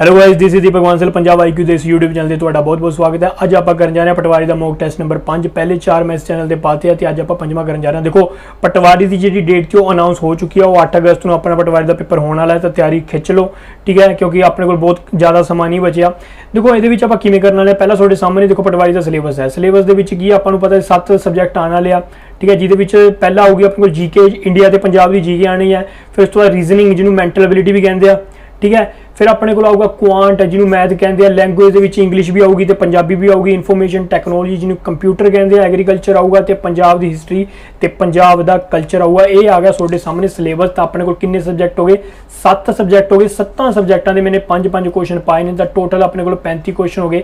Hello guys, this is Deepak Bansal Punjab IQ ਦੇ ਇਸ YouTube channel ਤੇ ਤੁਹਾਡਾ ਬਹੁਤ-ਬਹੁਤ ਸਵਾਗਤ ਹੈ। ਅੱਜ ਆਪਾਂ ਕਰਨ ਜਾ ਰਹੇ ਹਾਂ ਪਟਵਾਰੀ ਦਾ ਮੌਕ ਟੈਸਟ ਨੰਬਰ 5। ਪਹਿਲੇ 4 ਮੈਂ ਇਸ ਚੈਨਲ ਤੇ ਪਾਤੇ ਆ ਤੇ ਅੱਜ ਆਪਾਂ ਪੰਜਵਾਂ ਕਰਨ ਜਾ ਰਹੇ ਹਾਂ। ਦੇਖੋ ਪਟਵਾਰੀ ਦੀ ਜਿਹੜੀ ਡੇਟ ਤੇ ਉਹ ਅਨਾਉਂਸ ਹੋ ਚੁੱਕੀ ਹੈ, ਉਹ 8 ਅਗਸਤ ਨੂੰ ਆਪਣਾ ਪਟਵਾਰੀ ਦਾ ਪੇਪਰ ਹੋਣ ਵਾਲਾ ਹੈ, ਤਾਂ ਤਿਆਰੀ ਖਿੱਚ ਲਓ, ਠੀਕ ਹੈ, ਕਿਉਂਕਿ ਆਪਣੇ ਕੋਲ ਬਹੁਤ ਜ਼ਿਆਦਾ ਸਮਾਂ ਨਹੀਂ ਬਚਿਆ। ਦੇਖੋ ਇਹਦੇ ਵਿੱਚ ਆਪਾਂ ਕਿਵੇਂ ਕਰਨ ਵਾਲੇ, ਪਹਿਲਾਂ ਤੁਹਾਡੇ ਸਾਹਮਣੇ ਦੇਖੋ ਪਟਵਾਰੀ ਦਾ ਸਿਲੇਬਸ ਹੈ। ਸਿਲੇਬਸ ਦੇ ਵਿੱਚ ਕੀ ਆਪਾਂ ਨੂੰ ਪਤਾ 7 ਸਬਜੈਕਟ ਆਉਣ ਵਾਲੇ ਆ, ठीक है, जिहदे विच पहला आऊगी अपने को जीके, इंडिया ते पंजाब दी जीके आनी है। फिर उस तो बाद रीजनिंग जिन्होंने मैंटल एबिलिटी भी कहते हैं, ठीक है। फिर अपने को आऊगा क्वांट जिन्होंने मैथ कहते हैं, लैंगुएज दे विच इंग्लिश भी आऊगी तो पंजाबी भी आऊगी, इन्फॉर्मेशन टैक्नोलॉजी जिन्होंने कंप्यूटर कहते हैं, एग्रीकल्चर आऊगा तो पंजाब की हिस्टरी तो पंजाब का कल्चर आऊगा। ये आ गया ਤੁਹਾਡੇ सामने सिलेबस। तो अपने को किन्ने सब्जैक्ट हो गए, 7 सब्जैक्ट हो गए। 7 सब्जैक्टां दे मैंने 5-5 क्वेश्चन पाए ने, तो टोटल अपने को 35 क्वेश्चन हो गए।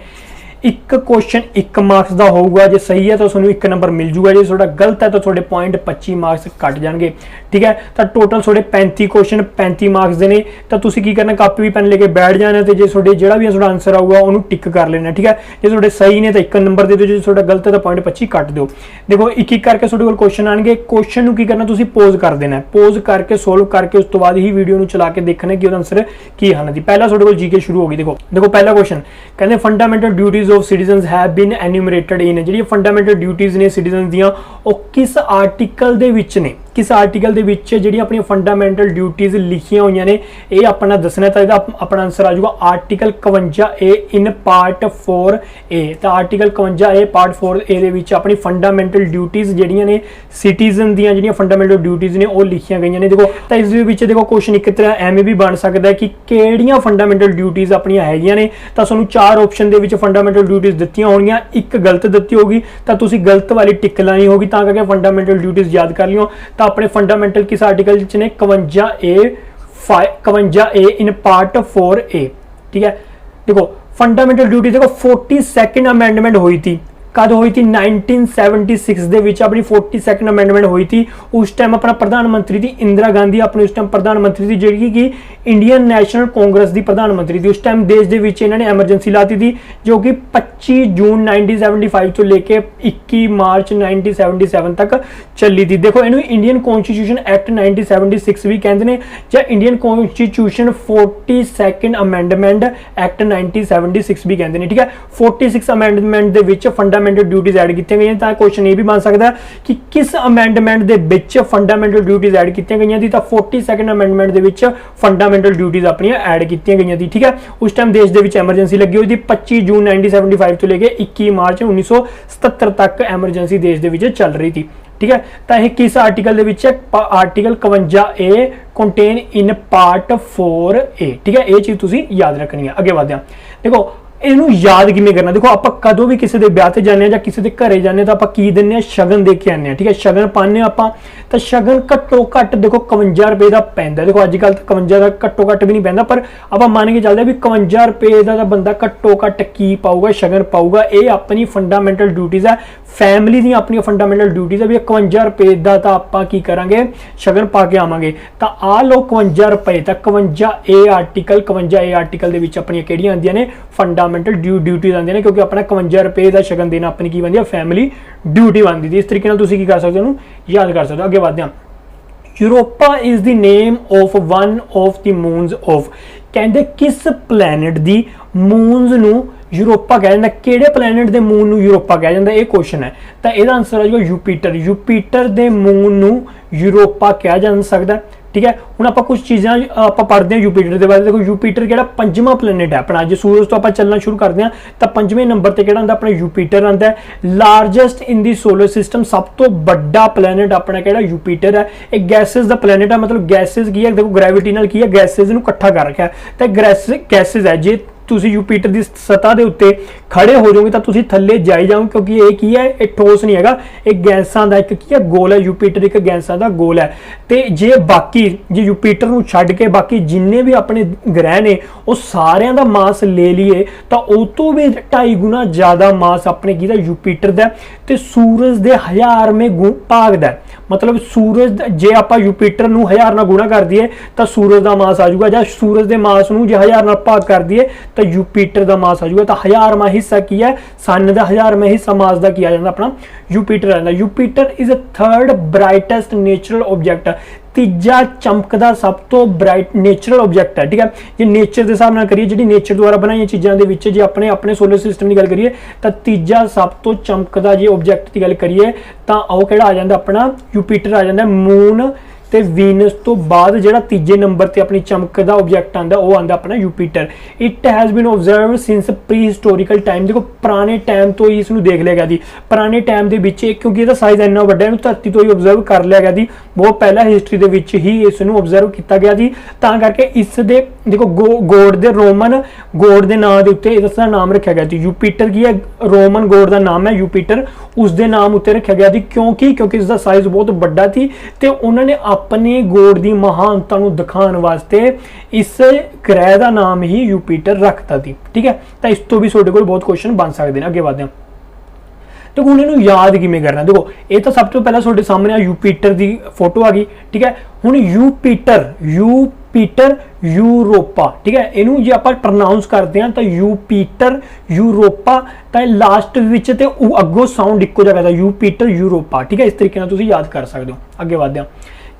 एक क्वेश्चन 1 मार्क्स का होगा, जो सही है तो तुहानूं 1 नंबर मिल जूगा, जो थोड़ा गलत है तो थोड़े पॉइंट 25 मार्क्स कट जाएंगे, ठीक है। तो टोटल थोड़े 35 क्वेश्चन 35 मार्क्स के ने। तो तुसीं की करना, कापी भी पेन लेके बैठ जाना, तो जो थोड़े जो भी थोड़ा आंसर आऊगा उन्होंने टिक कर लेना, ठीक है। जो थोड़े सही ने तो 1 नंबर दे दो, जो थोड़ा गलत है तो पॉइंट 25 कट दो। देखो एक एक करके थोड़े कोल क्वेश्चन आएंगे, क्वेश्चन की करना तुसीं पोज कर देना, पोज करके सोल्व करके उस तो बाद ही वीडियो चला के देखना कि आंसर की आना जी। पहला थोड़े कोल जीके शुरू होगी। देखो पहला क्वेश्चन कहते fundamental duties of citizens have been enumerated in, जी फंडामेंटल ड्यूटीज ने सिटीजन दियां ਉਹ किस आर्टिकल ਦੇ ਵਿੱਚ ਨੇ, किस आर्टिकल ਦੇ ਵਿੱਚ ਜਿਹੜੀ ਆਪਣੀ फंडामेंटल ड्यूटीज लिखियां ਹੋਈਆਂ ਨੇ, ਇਹ ਆਪਣਾ ਦੱਸਣਾ। ਤਾਂ ਇਹਦਾ ਆਪਣਾ ਆਨਸਰ ਆ ਜਾਊਗਾ ਆਰਟੀਕਲ 52A ਇਨ ਪਾਰਟ 4A। ਤਾਂ ਆਰਟੀਕਲ 52A ਪਾਰਟ 4A ਦੇ ਵਿੱਚ ਆਪਣੀ ਫੰਡਾਮੈਂਟਲ ਡਿਊਟੀਜ਼ ਜਿਹੜੀਆਂ ਨੇ ਸਿਟੀਜ਼ਨ ਦੀਆਂ, ਜਿਹੜੀਆਂ ਫੰਡਾਮੈਂਟਲ ਡਿਊਟੀਜ਼ ਨੇ ਉਹ ਲਿਖੀਆਂ ਗਈਆਂ ਨੇ। ਦੇਖੋ ਤਾਂ ਇਸ ਦੇ ਵਿੱਚ ਦੇਖੋ ਕੁਐਸਚਨ ਇੱਕ ਤਰ੍ਹਾਂ ਐਵੇਂ ਵੀ ਬਣ ਸਕਦਾ ਹੈ ਕਿ ਕਿਹੜੀਆਂ ਫੰਡਾਮੈਂਟਲ ਡਿਊਟੀਜ਼ ਆਪਣੀਆਂ ਹੈਗੀਆਂ ਨੇ। ਤਾਂ ਤੁਹਾਨੂੰ 4 ਆਪਸ਼ਨ ਦੇ ਵਿੱਚ ਫੰਡਾਮੈਂਟਲ ਡਿਊਟੀਜ਼ ਦਿੱਤੀਆਂ ਹੋਣਗੀਆਂ, ਇੱਕ ਗਲਤ ਦਿੱਤੀ ਹੋਗੀ, ਤਾਂ ਤੁਸੀਂ ਗਲਤ ਵਾਲੀ ਟਿਕ ਲਾਣੀ ਹੋਗੀ, ਤਾਂ ਕਰਕੇ ਫੰਡਾਮੈਂਟਲ ਡਿਊਟੀਜ਼ ਯਾਦ ਕਰ ਲਿਓ। ਤਾਂ ਆਪਣੇ फंडामेंटल किस आर्टिकल च ने 52A इन पार्ट 4A, ठीक है। देखो फंडामेंटल ड्यूटी देखो 42nd अमेंडमेंट हुई थी, कद हुई थी 1976 ਦੇ ਵਿੱਚ ਆਪਣੀ 42nd ਅਮੈਂਡਮੈਂਟ ਹੋਈ थी। उस टाइम अपना प्रधानमंत्री थी इंदिरा गांधी, अपने उस टाइम प्रधानमंत्री थी ਜਿਹੜੀ कि इंडियन नैशनल कांग्रेस ਦੀ प्रधानमंत्री थी। उस टाइम देश ਦੇ ਵਿੱਚ ਇਹਨਾਂ ਨੇ ਐਮਰਜੈਂਸੀ ਲਾਤੀ थी, जो कि 25 जून 1975 ਤੋਂ ਲੈ ਕੇ 21 ਮਾਰਚ 1977 ਤੱਕ ਚੱਲੀ थी। देखो ਇਹਨੂੰ इंडियन कॉन्स्टिट्यूशन एक्ट 1976 ਵੀ ਕਹਿੰਦੇ ਨੇ, ਜਾਂ Indian constitution 42nd amendment act 1976 ਵੀ ਕਹਿੰਦੇ ਨੇ, ठीक है। 46 अमेंडमेंट ਦੇ ਵਿੱਚ फंडामेंटल ड्यूटीज ऐड कीतियां गईयां। तां क्वेश्चन ये भी बन सकता है कि किस अमेंडमेंट दे विच फंडामेंटल ड्यूटीज ऐड कीतियां गईयां थी। तां 42nd अमेंडमेंट दे विच फंडामेंटल ड्यूटीज अपनियां ऐड कीतियां गईयां थी, ठीक है। उस टाइम देश दे विच एमरजेंसी लगी हुई थी, 25 जून 1975 तो लेके 21 मार्च 1977 तक एमरजेंसी देश दे विच चल रही थी, ठीक है। तो यह किस आर्टिकल दे विच है, article 52A contain in part 4A, ठीक है। ये चीज तुसीं याद रखनी है। अगे बढ़ते हैं। देखो ਇਹਨੂੰ याद किवें करना, देखो आप कदों भी किसी के ब्याह ते जाने या किसी के घरे जाने तो आप की दिंदे शगन दे के आने, ठीक है। शगन पाने आप तो शगन घट्टो घट्ट देखो 51 रुपए का पैंदा। देखो अजकल तो 51 का घट्टो घट्ट भी नहीं पैंदा, पर आप मान के चलते भी 51 रुपए का बंदा घट्टो घट्ट की पाऊगा, शगन पाऊगा। ये अपनी फंडामेंटल ड्यूटीज है, फैमिली दी अपनी फंडामेंटल ड्यूटीज है भी 51 रुपए का तो आप की करांगे, शगन पा के आवांगे। तो आ लो 51 रुपए, तो 52A आर्टिकल 52A आर्टिकल दे विच अपनी किहड़ियां आंदियां ने फंडामेंटल ड्यूटीज आंदियां ने, क्योंकि अपना 51 रुपए का शगन देना अपनी की बनती है, फैमिली ड्यूटी बनती थी। इस तरीके नाल तुसीं की कर सकते हो, याद कर सकते हो। अगे बढ़ते हैं। Europa is the name of one of the moons of, कहते किस प्लैनेट दी मून्स नू यूरोपा कह जाता, किहड़े प्लैनेट दे मून नू यूरोपा कह जाता, ये क्वेश्चन है। तो इसका आंसर है यूपीटर। यूपीटर दे मून नू यूरोपा कहा जा सकता है, ठीक है। हुण आपां कुछ चीज़ां आपां पढ़ते हैं यूपीटर के बारे। देखो यूपीटर किहड़ा 5वां प्लैनेट है अपना, जो सूरज तो आप चलना शुरू करते हैं तो 5वें नंबर पर किहड़ा आंदा अपना यूपीटर आंदा है। Largest in the solar system, सब तो बड़ा प्लैनेट अपना किहड़ा यूपीटर है। एक गैसेज का प्लैनेट है, मतलब गैसेज की है, देखो ग्रैविटी नाल की है, गैसेज नूं इकट्ठा कर रखा है। तो गैसेज है, जे ਤੁਸੀਂ यूपीटर की सतह के उत्ते खड़े हो जाओगे तो तुसीं थल्ले जाई जाओगे, क्योंकि ये की है, ये ठोस नहीं हैगा, एक गैसां दा एक की है गोल है। यूपीटर एक गैसां दा गोल है। तो जे बाकी जे यूपीटर नूं छड्ड के बाकी जिन्ने भी अपने ग्रह ने वो सारियां दा मास ले लिए तो उस तो भी 2.5 गुना ज़्यादा मास अपने की यूपीटर दा ते सूरज दे 1000वें भाग दा। मतलब सूरज जे आप यूपीटर नूं 1000 नाल गुणा कर दिए तो सूरज का मास आ जाऊगा, जां सूरज के मास नूं जे 1000 नाल भाग कर दिए तो यूपीटर का मास आ जाऊगा। तो 1000वां हिस्सा की है, सन का 1000वां हिस्सा मास का किया जाता अपना Jupiter. Jupiter is a 3rd brightest natural object. ਤੀਜਾ ਚਮਕਦਾ ਸਭ ਤੋਂ ਬ੍ਰਾਈਟ ਨੇਚਰਲ ਆਬਜੈਕਟ ਹੈ। ਠੀਕ ਹੈ, ਜੇ ਨੇਚਰ ਦੇ ਹਿਸਾਬ ਨਾਲ ਕਰੀਏ, ਜਿਹੜੀ ਨੇਚਰ ਦੁਆਰਾ ਬਣਾਈਆਂ ਚੀਜ਼ਾਂ ਦੇ ਵਿੱਚ ਜੇ ਆਪਣੇ ਸੋਲਰ ਸਿਸਟਮ ਦੀ ਗੱਲ ਕਰੀਏ ਤਾਂ ਤੀਜਾ ਸਭ ਤੋਂ ਚਮਕਦਾ ਜੇ ਆਬਜੈਕਟ ਦੀ ਗੱਲ ਕਰੀਏ ਤਾਂ ਉਹ ਕਿਹੜਾ ਆ ਜਾਂਦਾ ਆਪਣਾ ਯੂਪੀਟਰ ਆ ਜਾਂਦਾ। ਮੂਨ ਤੇ ਵੀਨਸ ਤੋਂ ਬਾਅਦ ਜਿਹੜਾ ਤੀਜੇ ਨੰਬਰ ਤੇ ਆਪਣੀ ਚਮਕ ਦਾ ਆਬਜੈਕਟ ਆਂਦਾ ਉਹ ਆਂਦਾ ਆਪਣਾ Jupiter. It has been observed since prehistorical time. ਦੇਖੋ ਪੁਰਾਣੇ ਟਾਈਮ ਤੋਂ ਹੀ ਇਸ ਨੂੰ ਦੇਖ ਲਿਆ ਗਿਆ ਜੀ, ਪੁਰਾਣੇ ਟਾਈਮ ਦੇ ਵਿੱਚ ਕਿਉਂਕਿ ਇਹਦਾ ਸਾਈਜ਼ ਇੰਨਾ ਵੱਡਾ ਇਹਨੂੰ ਧਰਤੀ ਤੋਂ ਹੀ ਆਬਜ਼ਰਵ ਕਰ ਲਿਆ ਗਿਆ ਜੀ, ਬਹੁਤ ਪਹਿਲਾਂ ਹਿਸਟਰੀ ਦੇ ਵਿੱਚ ਹੀ ਇਸ ਨੂੰ ਆਬਜ਼ਰਵ ਕੀਤਾ ਗਿਆ ਜੀ। ਤਾਂ ਕਰਕੇ ਇਸ ਦੇ ਦੇਖੋ ਗੋਡ ਦੇ ਰੋਮਨ ਗੋਡ ਦੇ ਨਾਂ ਦੇ ਉੱਤੇ ਇਸ ਦਾ ਨਾਮ ਰੱਖਿਆ ਗਿਆ ਜੀ। ਯੂਪੀਟਰ ਕੀ ਹੈ, ਰੋਮਨ ਗੋਡ ਦਾ ਨਾਮ ਹੈ ਯੂਪੀਟਰ, ਉਸ ਦੇ ਨਾਮ ਉੱਤੇ ਰੱਖਿਆ ਗਿਆ ਜੀ। ਕਿਉਂਕਿ ਇਸ ਦਾ ਸਾਈਜ਼ ਬਹੁਤ ਵੱਡਾ ਸੀ ਤੇ ਉਹਨਾਂ ਨੇ ਆਪਣੇ ਗੋਡ ਦੀ ਮਹਾਨਤਾ ਨੂੰ ਦਿਖਾਉਣ ਵਾਸਤੇ ਇਸ ਗ੍ਰਹਿ ਦਾ ਨਾਮ ਹੀ ਯੂਪੀਟਰ ਰੱਖਤਾ ਸੀ। ਠੀਕ ਹੈ, ਤਾਂ ਇਸ ਤੋਂ ਵੀ ਤੁਹਾਡੇ ਕੋਲ ਬਹੁਤ ਕੁਐਸਚਨ ਬਣ ਸਕਦੇ ਨੇ। ਅੱਗੇ ਵਧਦੇ ਹਾਂ। तो ਹੁਣ ਇਹਨੂੰ ਯਾਦ ਕਿਵੇਂ ਕਰਨਾ, ਦੇਖੋ ਇਹ ਤਾਂ ਸਭ ਤੋਂ ਪਹਿਲਾਂ ਤੁਹਾਡੇ ਸਾਹਮਣੇ ਆ ਯੂਪੀਟਰ ਦੀ ਫੋਟੋ ਆ ਗਈ। ਠੀਕ ਹੈ, ਹੁਣ ਯੂਪੀਟਰ यूरोपा। ठीक है, इनू जे आप प्रनाउंस करते हैं तो यूपीटर यूरोपा, तो लास्ट विच ते अगों साउंड इक्को जगह था यूपीटर यूरोपा। ठीक है, इस तरीके नाल तुसीं याद कर सकते हो। अगे बढ़ते हैं,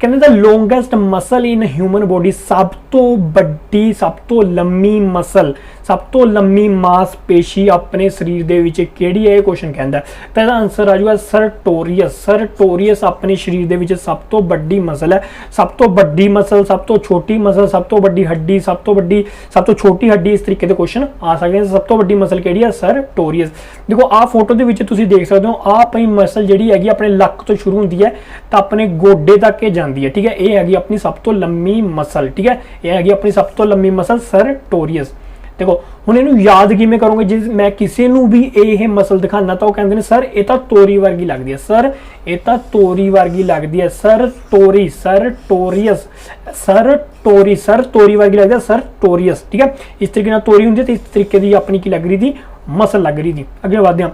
कहते the longest muscle in human body, सब तो बड़ी सब तो लंबी मसल सब तो लंबी मांसपेशी अपने शरीर दे विच किहड़ी है, क्वेश्चन कहता है। तो इसदा आंसर आ जाऊगा सरटोरियस। सरटोरियस अपने शरीर दे विच सब तो बड़ी मसल है। सब तो बड़ी मसल, सब तो छोटी मसल, सब तो बड़ी हड्डी, सब तो छोटी हड्डी, इस तरीके के क्वेश्चन आ सकते हैं। सब तो बड़ी मसल किहड़ी है, सरटोरियस। देखो आ फोटो दे विच तुसीं देख सकते हो, आ अपनी मसल जिहड़ी हैगी अपने लक तो शुरू होंदी है तो अपने गोडे तक जाती है। ठीक है, ये हैगी अपनी सब तो लंबी मसल। ठीक है, ये हैगी अपनी सब तो लंबी मसल सरटोरियस। देखो हुण इहनूं याद किवें करोगे, जे मैं किसी नूं भी यह मसल दिखाना तो कहते हैं सर ये तो तोरी वर्गी लगती है, सर ये तो तोरी वर्गी लगती है, सर टोरी सरटोरियस, सर तोरी वर्गी लगती है सरटोरियस। ठीक है, इस तरीके नाल तोरी होंदी है, तो इस तरीके की अपनी की लग रही थी मसल लग रही थी। अगे बढ़ते हैं,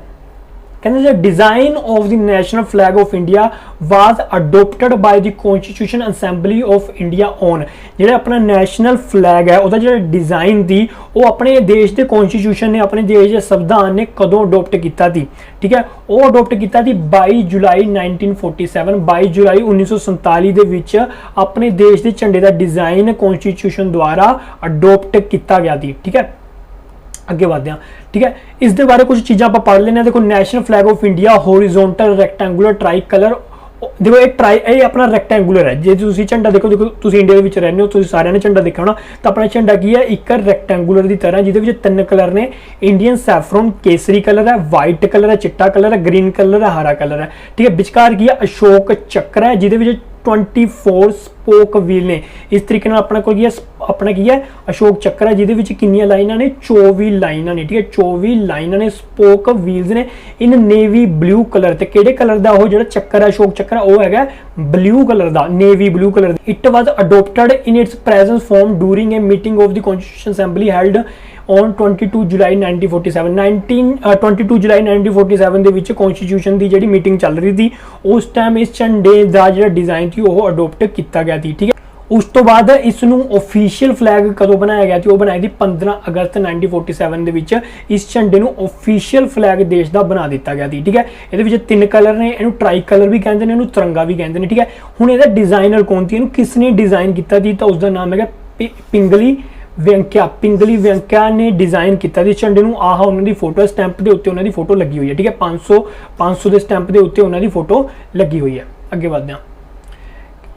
कहते design of the national flag of India was adopted by the constitution assembly of India on. जो अपना नेशनल फ्लैग है उसका जो डिजाइन थी वो अपने देश के कॉन्स्टिट्यूशन ने, अपने देश के संविधान ने कदों अडोप्ट किया थी। ठीक है, वो अडोप्ट किया थी 22 जुलाई 1947, 22 जुलाई 1947 दे विच अपने देश के झंडे का डिजाइन कॉन्स्टिट्यूशन द्वारा अडोप्ट किया गया थी। ठीक है, अगे बढ़ते हैं। ठीक है, इस दे बारे कुछ चीज़ां आप पढ़ लेने। देखो national flag of India horizontal rectangular try colour, देखो ये अपना रेक्टेंगुलर है। जे तुसीं झंडा देखो इंडिया के रहने हो, तुसीं सारिਆਂ ने झंडा देखा होना, तो अपना झंडा की है एक रेक्टेंगुलर की तरह, जिहदे विच 3 कलर ने, इंडियन सैफरन केसरी कलर है, वाइट कलर है, चिट्टा कलर है, ग्रीन कलर है, हरा कलर है। ठीक है, विचकार की है अशोक चक्र है, जिहदे विच 24 स्पोक व्हील ने। इस तरीके अपना कोई अपना की है अशोक चक्र है, जिहदे विच कितनी लाइनां ने, 24 लाइनां ने। ठीक है, 24 लाइनां ने, स्पोक व्हील्स ने इन नेवी ब्लू कलर। ते किहड़े कलर दा वो जिहड़ा चक्कर है अशोक चक्र वो हैगा ब्लू कलर दा, navy blue colour. It was adopted in its present form during a meeting of the constitution assembly held on 22 जुलाई 1947। 22 जुलाई 1947 ਦੇ ਵਿੱਚ कॉन्स्टिट्यूशन ਦੀ ਜਿਹੜੀ ਮੀਟਿੰਗ ਚੱਲ ਰਹੀ ਸੀ, ਉਸ ਟਾਈਮ ਇਸ ਝੰਡੇ ਦਾ ਜਿਹੜਾ ਡਿਜ਼ਾਈਨ ਸੀ ਉਹ ਅਡਾਪਟ ਕੀਤਾ ਗਿਆ ਸੀ। ਠੀਕ ਹੈ, ਉਸ ਤੋਂ ਬਾਅਦ ਇਸ ਨੂੰ ਆਫੀਸ਼ੀਅਲ ਫਲੈਗ ਕਦੋਂ ਬਣਾਇਆ ਗਿਆ ਸੀ, ਉਹ ਬਣਾਇਆ ਸੀ 15 ਅਗਸਤ 1947 ਦੇ ਵਿੱਚ। ਇਸ ਝੰਡੇ ਨੂੰ ਆਫੀਸ਼ੀਅਲ ਫਲੈਗ ਦੇਸ਼ ਦਾ ਬਣਾ ਦਿੱਤਾ ਗਿਆ ਸੀ। ਠੀਕ ਹੈ, ਇਹਦੇ ਵਿੱਚ 3 ਕਲਰ ਨੇ, ਇਹਨੂੰ ਟਰਾਈ ਕਲਰ ਵੀ ਕਹਿੰਦੇ ਨੇ, ਇਹਨੂੰ ਤਿਰੰਗਾ ਵੀ ਕਹਿੰਦੇ ਨੇ। ਠੀਕ ਹੈ, ਹੁਣ ਇਹਦਾ ਡਿਜ਼ਾਈਨਰ ਕੌਣ ਸੀ, ਇਹਨੂੰ ਕਿਸ ਨੇ ਡਿਜ਼ਾਈਨ ਕੀਤਾ ਸੀ, ਤਾਂ ਉਸ ਦਾ ਨਾਮ ਹੈਗਾ ਪਿੰਗਲੀ वेंकैया ने डिजाइन किया झंडे ਨੂੰ। आह उन्होंने फोटो स्टैंप के उत्ते उन्होंने फोटो लगी हुई है। ठीक है, 500 के स्टैंप के उत्ते उन्होंने फोटो लगी हुई है। अगे बढ़ते हैं,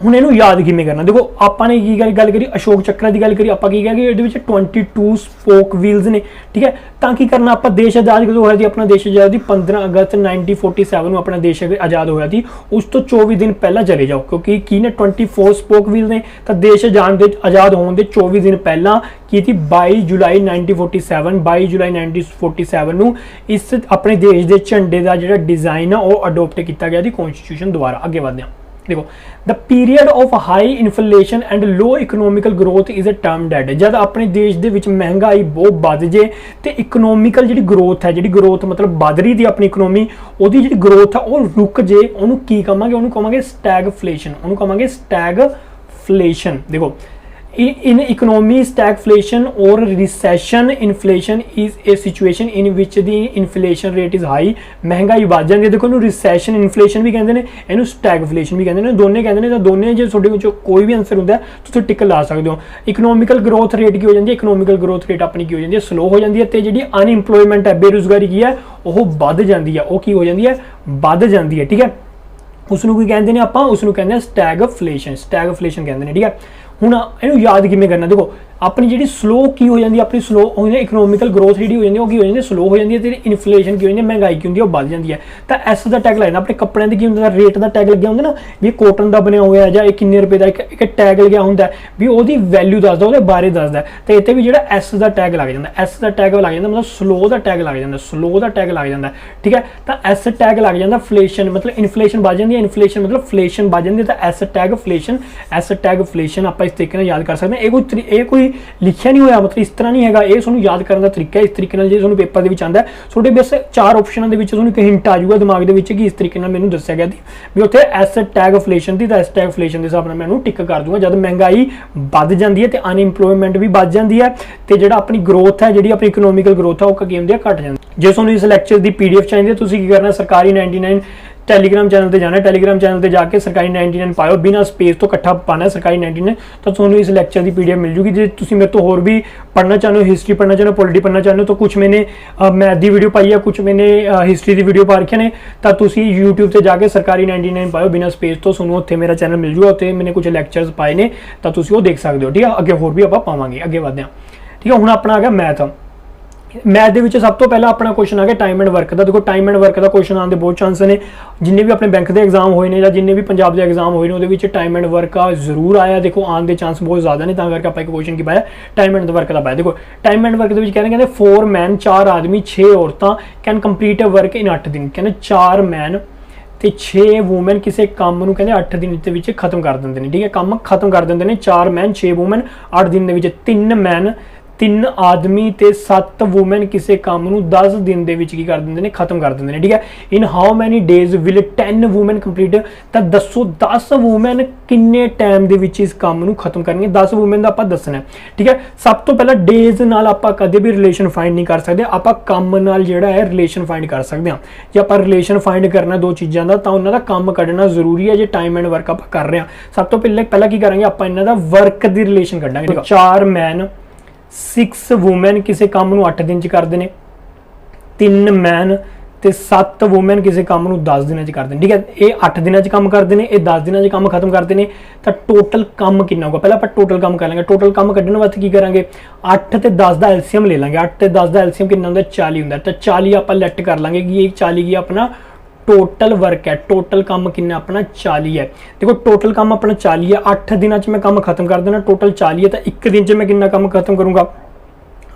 ਹੁਣ ਇਹਨੂੰ याद किवें करना। देखो आपने की गल करी अशोक चक्र की गल करी, आप की कहा कि 22 स्पोक व्हील्स ने। ठीक है, तो की करना आप देश आज़ाद कदों होया, अपना देश आज़ाद 15 अगस्त 1947 में अपना देश आज़ाद होया थी। उस तो 24 दिन पहला चले जाओ, क्योंकि की ने 24 स्पोक व्हील ने, तो देश आज़ाद होने के 24 दिन पहला की थी 22 जुलाई 1947। 22 जुलाई 1947 ਨੂੰ इस अपने देश के झंडे का जो डिजाइन है वो अडोप्ट किया गया कॉन्स्टिट्यूशन द्वारा। अगे बढ़ते हैं, देखो the period of high inflation and low economical growth is a term dead. जब अपने देश के विच महंगाई बहुत बढ़ जाए तो इकोनॉमिकल जी ग्रोथ है, जी ग्रोथ मतलब बढ़ रही थी अपनी इकोनॉमी, उसकी जी ग्रोथ है वो रुक जाए, उन्होंने की कहांगे, उन्होंने कहांगे स्टैगफ्लेशन, उन्होंने कहांगे स्टैगफ्लेशन। देखो in economy stagflation or recession inflation is a situation in which the inflation rate is high, ਮਹਿੰਗਾਈ ਵੱਧ ਜਾਂਦੀ ਹੈ। ਦੇਖੋ ਇਹਨੂੰ recession inflation ਵੀ ਕਹਿੰਦੇ ਨੇ, ਇਹਨੂੰ stagflation ਵੀ ਕਹਿੰਦੇ ਨੇ, ਦੋਨੇ ਕਹਿੰਦੇ ਨੇ। ਤਾਂ ਦੋਨੇ ਜੇ ਤੁਹਾਡੇ ਵਿੱਚੋਂ ਕੋਈ ਵੀ ਆਨਸਰ ਹੁੰਦਾ ਤੁਸੀਂ ਟਿਕ ਲਾ ਸਕਦੇ ਹੋ। ਇਕਨੋਮਿਕਲ ਗਰੋਥ ਰੇਟ ਕੀ ਹੋ ਜਾਂਦੀ ਹੈ, ਇਕਨੋਮਿਕਲ ਗਰੋਥ ਰੇਟ ਆਪਣੀ ਕੀ ਹੋ ਜਾਂਦੀ ਹੈ, ਸਲੋ ਹੋ ਜਾਂਦੀ ਹੈ। ਤੇ ਜਿਹੜੀ ਅਨਇੰਪਲੋਇਮੈਂਟ ਹੈ, ਬੇਰੁਜ਼ਗਾਰੀ ਕੀ ਹੈ, ਉਹ ਵੱਧ ਜਾਂਦੀ ਹੈ। ਉਹ ਕੀ ਹੋ ਜਾਂਦੀ ਹੈ, ਵੱਧ ਜਾਂਦੀ ਹੈ। ਠੀਕ ਹੈ, उसनूं की कहते हैं आप, उसनूं कहते हैं स्टैगफ्लेशन, स्टैगफ्लेशन कहते हैं। ठीक है, हुण इहनूं याद किवें करना, देखो अपनी जी स्लो की हो जाती है, अपनी स्लो हो जाती है, इकनोमिकल ग्रोथ जी हो जाती है वो की हो जाती है, स्लो हो जाती है। तो इन्फ्लेशन की हो जाती है, महंगाई की होंगी है, बढ़ जाती है। तो एस का टैग लगना, अपने कपड़े की होंगे रेट का टैग लगे होंगे ना, भी कॉटन का बनया हुआ है या किन्ने रुपए का एक टैग लग्या होंगे भी वो वैल्यू दसदा, वो बारे दसदा। तो इतने भी जो एस का टैग लग जाता, एस का टैग लग जाता, मतलब स्लो का टैग लग जाता, स्लो का टैग लग जाता। ठीक है, तो एस टैग लग जाता, फ्लेशन मतलब इन्फ्लेशन बढ़ जाती है, इन्फ्लेशन मतलब फ्लेशन बढ़ जाती है। तो एस टैग फ्लेशन, एस टैग फ्लेशन आप इस तरीके याद कर सकते हैं। ये कोई लिखिया नहीं होया, मतलब इस तरह नहीं है, ये तुहानूं याद करने का तरीका है। इस तरीके नाल जे तुहानूं पेपर दे विच आंदा है, तुहाडे बस 4 ऑप्शनां दे विच तुहानूं एक हिंट आ जाऊगा दिमाग दे विच कि इस तरीके नाल मैनूं दस्सिया गया भी उत्थे एस टैग फ्लेशन दी, तो एस टैग फ्लेशन दे हिसाब नाल मैनूं टिक कर दूंगा। जद महंगाई वध जांदी है ते अनइंप्लॉयमेंट भी वध जांदी है, ते जिहड़ा अपनी ग्रोथ है, जिहड़ी अपनी इकोनॉमिकल ग्रोथ है, वो की होंदी है, घट जांदी है। जे तुहानूं इस लैक्चर दी PDF चाहिए, तुसीं की करना, सरकारी 99 टैलीग्राम चैनल पर जाना, टैलीग्राम चैनल पर जाके सरकारी 99 पाओ, बिना स्पेस तो इकट्ठा पाना सरकारी 99, तो तुहानूं इस लैक्चर की PDF मिल जूगी। जे तुसीं मेरे तो होर भी पढ़ना चाहते हो, हिस्ट्री पढ़ना चाहते हो, पॉलिटी पढ़ना चाहते हो, तो कुछ मैंने मैथ की वीडियो पाई है, कुछ मैंने हिस्ट्री की वीडियो पा रखी ने, तो तुसीं यूट्यूब से जाके सरकारी 99 पाओ बिना स्पेस तो, तुहानूं उत्थे मेरा चैनल मिल जूगा, उत्थे मैंने कुछ लैक्चर्स पाए ने, तो तुसीं वो देख सकते हो। ठीक है, अगे होर भी आपां पावांगे, अगे वधदे हां। ठीक है, हुण अपना आ गया मैथ। मैथ के विच सब तो पहला अपना क्वेश्चन आ गया टाइम एंड वर्क का। देखो टाइम एंड वर्क का क्वेश्चन आने के बहुत चांस ने, जिन्हें भी अपने बैंक के एग्जाम होए ने या जिन्हें भी पंजाब के एग्जाम होए ने, उहदे टाइम एंड वर्क का जरूर आया। देखो आने के चांस बहुत ज़्यादा ने, तां करके आपां एक क्वेश्चन की पाया टाइम एंड वर्क का पाया। देखो टाइम एंड वर्क के कहते 4 मैन 4 आदमी 6 औरतां can complete a work in 8 दिन। कहते 4 मैन ते 6 वूमैन किसी काम नूं कहते 8 दिन के विच खत्म कर देंदे ने। ठीक है, काम खत्म कर देंदे ने। 4 मैन 6 वूमैन 8 दिन के विच, 3 मैन 3 आदमी ते 7 वूमैन किसी काम नूं 10 दिन दे विच की कर देंदे ने, खत्म कर देंदे ने। ठीक है, in how many days will 10 women complete, तो दसो 10 वूमैन किन्ने टाइम दे विच इस काम नूं खत्म करनगे, 10 वूमैन दा आपां दसना है। ठीक है, सब तो पहला डेज नाल आपां कदे भी रिलेशन फाइंड नहीं कर सकते, आपां काम नाल जिहड़ा है रिलेशन फाइंड कर सकते हैं। जे आपां रिलेशन फाइंड करना दो चीज़ों का, तो उन्हां दा काम कढना जरूरी है। जे टाइम एंड वर्क आपां कर रहे हैं, सब तो पहला की करांगे, आपां इन्हां दा वर्क दी रिलेशन कढांगे। 4 मैन 6 वूमैन किसी काम नूं 8 दिन च करते हैं, 3 मैन ते 7 वूमैन किसी काम नूं 10 दिन च करते हैं। ठीक है, ये 8 दिन च काम करते हैं, ये 10 दिन च काम खत्म करते हैं। तो टोटल काम कितना होगा, पहले आप टोटल काम कर लेंगे। टोटल काम कढ़ने वास्ते की करांगे, 8 ते 10 का एलसीएम ले लेंगे। 8 ते 10 का एलसीएम कितना होंदा, 40 होंदा। तो 40 आप लैट कर लेंगे कि ये 40 की अपना टोटल वर्क है। टोटल काम कितना अपना 40 है। देखो टोटल काम अपना 40 है, 8 दिन मैं काम खत्म कर देना, टोटल 40 है। तो एक दिन मैं कितना काम खत्म करूँगा,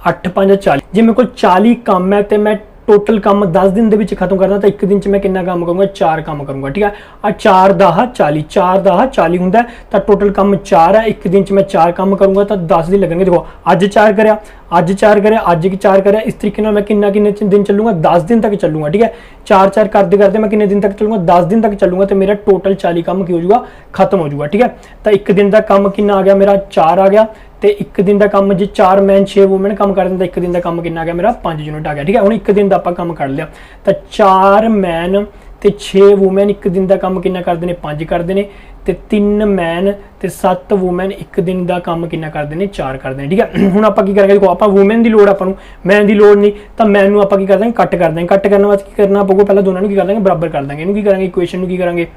8 5 40। जे मेरे को 40 काम है तो मैं टोटल काम 10 दिन के खत्म करना, तो एक दिन मैं कितना काम करूँगा, 4 काम करूँगा। ठीक है, 4 10 40, 4 10 40 होंगे, तो टोटल काम 4 है। एक दिन मैं 4 काम करूँगा, तो 10 दिन लगेंगे। देखो अज 4 कराया, अज 4 कराया, अज 4 कराया, इस तरीके मैं किन्ने दिन चलूँगा, 10 दिन तक चलूँगा। ठीक है, 4 करते करते मैं किन्ने दिन तक चलूँगा, 10 दिन तक चलूँगा। तो मेरा टोटल 40 काम की हो जाऊगा, खत्म हो जाऊगा। ठीक है, तो एक दिन का काम कितना आ गया, मेरा 4 आ गया। तो एक दिन का काम जो 4 मैन 6 वूमैन काम कर देंगे, एक दिन का काम कितना आ गया, मेरा 5 यूनिट आ गया। ठीक है, हम एक दिन का आप काम कर लिया। तो 4 मैन ते 6 वूमैन एक दिन का काम कितना करते हैं, 5 करते हैं। तो 3 मैन ते 7 वूमैन एक दिन का काम कितना करते हैं, 4 करते हैं। ठीक है, हम आप करेंगे, देखो आप वूमैन की लोड़, आपको मैन की लोड़ नहीं, तो मैन आप कर देंगे कट कर देंगे। कट करने वास्ते की करना पऊगा, पहले दोनों की कर देंगे, बराबर कर देंगे। इनू की करेंगे, इक्वेशन की करेंगे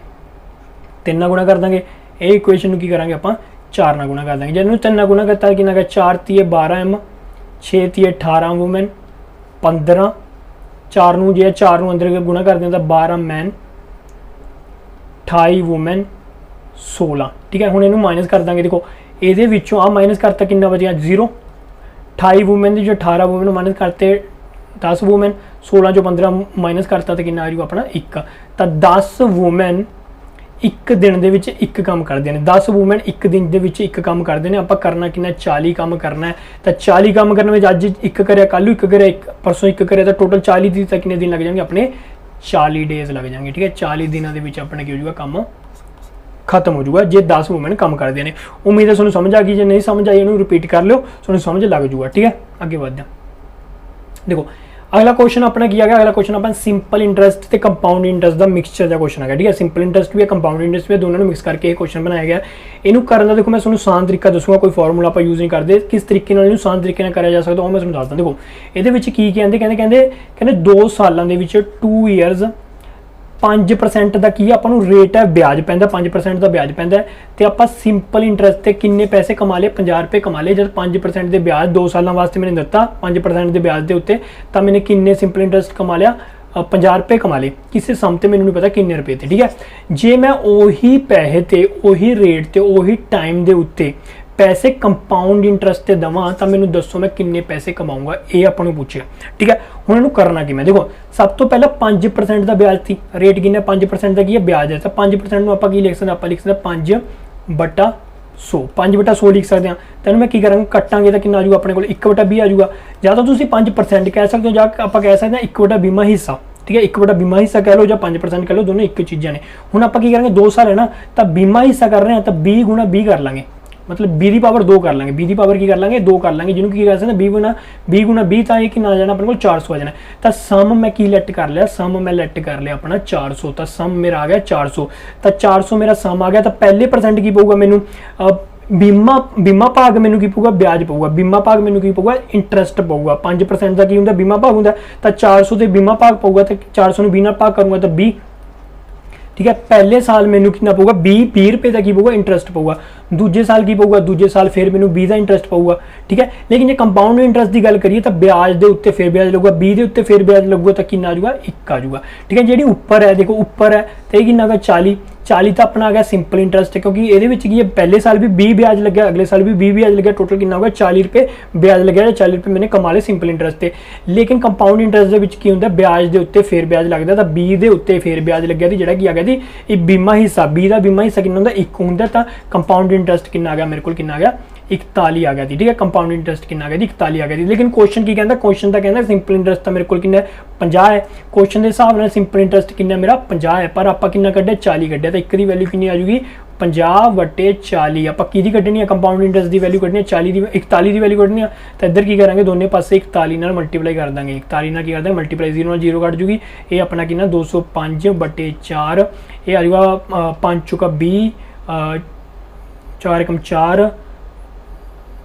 3 गुणा कर देंगे, ये इक्वेशन की करेंगे आप 4 ना गुणा कर देंगे। जब 3 गुणा करता है कि 4 तीए 12 एम, 6 तीए 18 वूमैन, 15 4 नूं जे 4 नूं अंदर गुणा कर दें, 12 मैन 28 वूमैन 16। ठीक है, हुण इहनूं माइनस कर देंगे। देखो ये विचों आ माइनस करता कितना बच गया, 0। 28 वूमैन जो 18 वूमैन माइनस करते 10 वूमैन, 16 जो 15 माइनस करता तो कितना आ जाऊगा अपना 1। तो 10 वूमैन एक दिन दे विच एक काम करते हैं। 10 वूमैन एक दिन दे विच एक काम करते हैं। आप करना कि 40 काम करना है। तो 40 काम करने में अज एक करे, कल एक करे, परसों एक करे, तो टोटल 40 दिन तक कितने दिन लग जाएंगे, अपने 40 डेज लग जाएंगे। ठीक है, 40 दिनों के अपने की हो जाएगा काम खत्म हो जाऊगा जे 10 वूमेन काम करते हैं। उम्मीद है तुहानूं समझ आ गई, जे नहीं समझ आई इन्हूं रिपीट कर लो, तुहानूं समझ लग जाऊगा। ठीक है, अगे बढ़ते हैं। देखो अगला क्वेश्चन अपना की आ गया, अगला क्वेश्चन अपना सिंपल इंटरस्ट ते कंपाउंड इंटरस्ट का मिक्सचर का क्वेश्चन आ गया। ठीक है, सिंपल इंटरस्ट भी है, कंपाउंड इंटरस्ट भी है, दोनों मिक्स करके ये क्वेश्चन बनाया गया। इनू करने का देखो मैं तुहानूं आसान तरीका दसूंगा, कोई फॉर्मूला आप यूज नहीं करते, किस तरीके नाल इनू आसान तरीके नाल कराया जा सकता वो मैं तुहानूं दसदा। देखो इहदे विच की कहंदे 2 सालां दे विच 2 ईयरस 5% का की ਆਪਾਂ ਨੂੰ रेट है ब्याज पैंदा, 5% का ब्याज पैंदा तो आप सिंपल इंटरस्ट से किन्ने पैसे कमा ले, 50 रुपए कमा ले। जब 5% के ब्याज 2 सालों वास्ते मैंने दिता 5% के ब्याज के उत्ते, तो मैंने किन्ने सिंपल इंटरस्ट कमा लिया, 50 रुपए कमा ले। किसी सम ते मैंने नहीं पता किन्ने रुपए थे। ठीक है, जे मैं उही पैसे ते उही रेट ते उही टाइम के उत्ते पैसे कंपाउंड इंटरस्ट से देवां तो मैंने दसो मैं किन्ने पैसे कमाऊंगा, ये आपको पूछे। ठीक है, हुण इहनूं करना कि मैं देखो सब तो पहले 5% का ब्याज थी, रेट किन्ना 5% का की है ब्याज है, तो 5% आप लिख सकते, आप लिख सकते 5/100, 5/100 लिख सकते हैं। तो मैं की करांगा कट्टांगे तो कितना आ जाऊगा अपने को 1/20 आ जाऊगा, या तो तुम 5% कह सकते हो, या आप कह सकते हैं 1/20 हिस्सा। ठीक है, 1/20 हिस्सा कह लो या 5% कह लो, दोनों एक चीज़ां ने। हुण आप की करेंगे 2 साल है ना, तो 20 हिस्सा कर रहे हैं तो 20 गुणा 20 कर लेंगे, मतलब 20 की पावर 2 कर लेंगे, 20 की पावर की कर लेंगे 2 कर लेंगे, जिन्होंने की कर सकते 20 गुणा 20 तो ये कि ना जाना अपने को 400 आ जाना। तो सम मैं की लैट कर लिया, सम मैं लैट कर लिया अपना 400, तो सम मेरा आ गया 400, तो 400 मेरा सम आ गया। तो पहले परसेंट की पऊगा मैनू बीमा भाग मैनू की पऊगा ब्याज पऊगा, बीमा भाग मैनू की पऊगा इंटरस्ट पऊगा। 5% का की होंगे बीमा भाग होंगे, तो 400 से बीमा भाग पऊगा, तो 400 बीमा भाग करूँगा तो 20। ठीक है, पहले साल मैनू कितना पऊगा 20 रुपए का की पऊगा इंटरस्ट पऊगा, दूजे साल की पऊगा, दूजे साल फिर मैनू 20 का इंटरस्ट पऊगा। ठीक है, लेकिन जो कंपाउंड इंटरस्ट की गल करिए तो ब्याज के उत्ते फिर ब्याज लगूगा, 20 के उत्ते फिर ब्याज लगूगा, तो कितना आ जाऊगा 1 आ जाऊगा। ठीक है, जी उपर है देखो उपर है तो ये कितना 40 तो अपना आ गया सिंपल इंटरस्ट है, क्योंकि ये पहले साल भी 20 ब्याज लगे, अगले साल भी 20 ब्याज लगे, टोटल कितना होगा 40 रुपए ब्याज लगे, 40 रुपए मैंने कमा ले सिंपल इंटरस्ट से। लेकिन कंपाउंड इंटरस्ट की होंगे ब्याज के उत्ते फिर ब्याज लगता, तो 20 के उत्ते फिर ब्याज लग्या थी, जोड़ा कि आ गया थी ये बीमा हिस्सा, 20 का बीमा हिस्सा कितना होंगे 1 होंगे, तो कंपाउंड इंटरस्ट कितना आ गया मेरे को कितना आ गया 41 आ गया थी। ठीक है, कंपाउंड इंटरस्ट कितना आ गया 41 आ गया थी। लेकिन क्वेश्चन की कहता, क्वेश्चन का कहना सिंपल इंटरस्ट मेरे को कितना 50 है, क्वेश्चन के हिसाब से सिंपल इंटरस्ट कितना मेरा 50 है, पर आप कितना कढ़े 40 कढ़े, तो 1 की वैल्यू कितनी आ जाएगी 50/40। आप की कढ़नी है कंपाउंड इंटरस्ट की वैल्यू कढ़नी है 41 की वैल्यू कढ़नी है, तो इधर की करेंगे दोनों पासे 41 नाल मल्टीप्लाई कर देंगे, 41 नाल की कर देंगे मल्टीप्लाई, 0 नाल 0 कट जूगी, ये अपना कितना 205/4, ये आ जाएगा 5 चौका 20, 4 एकम 4,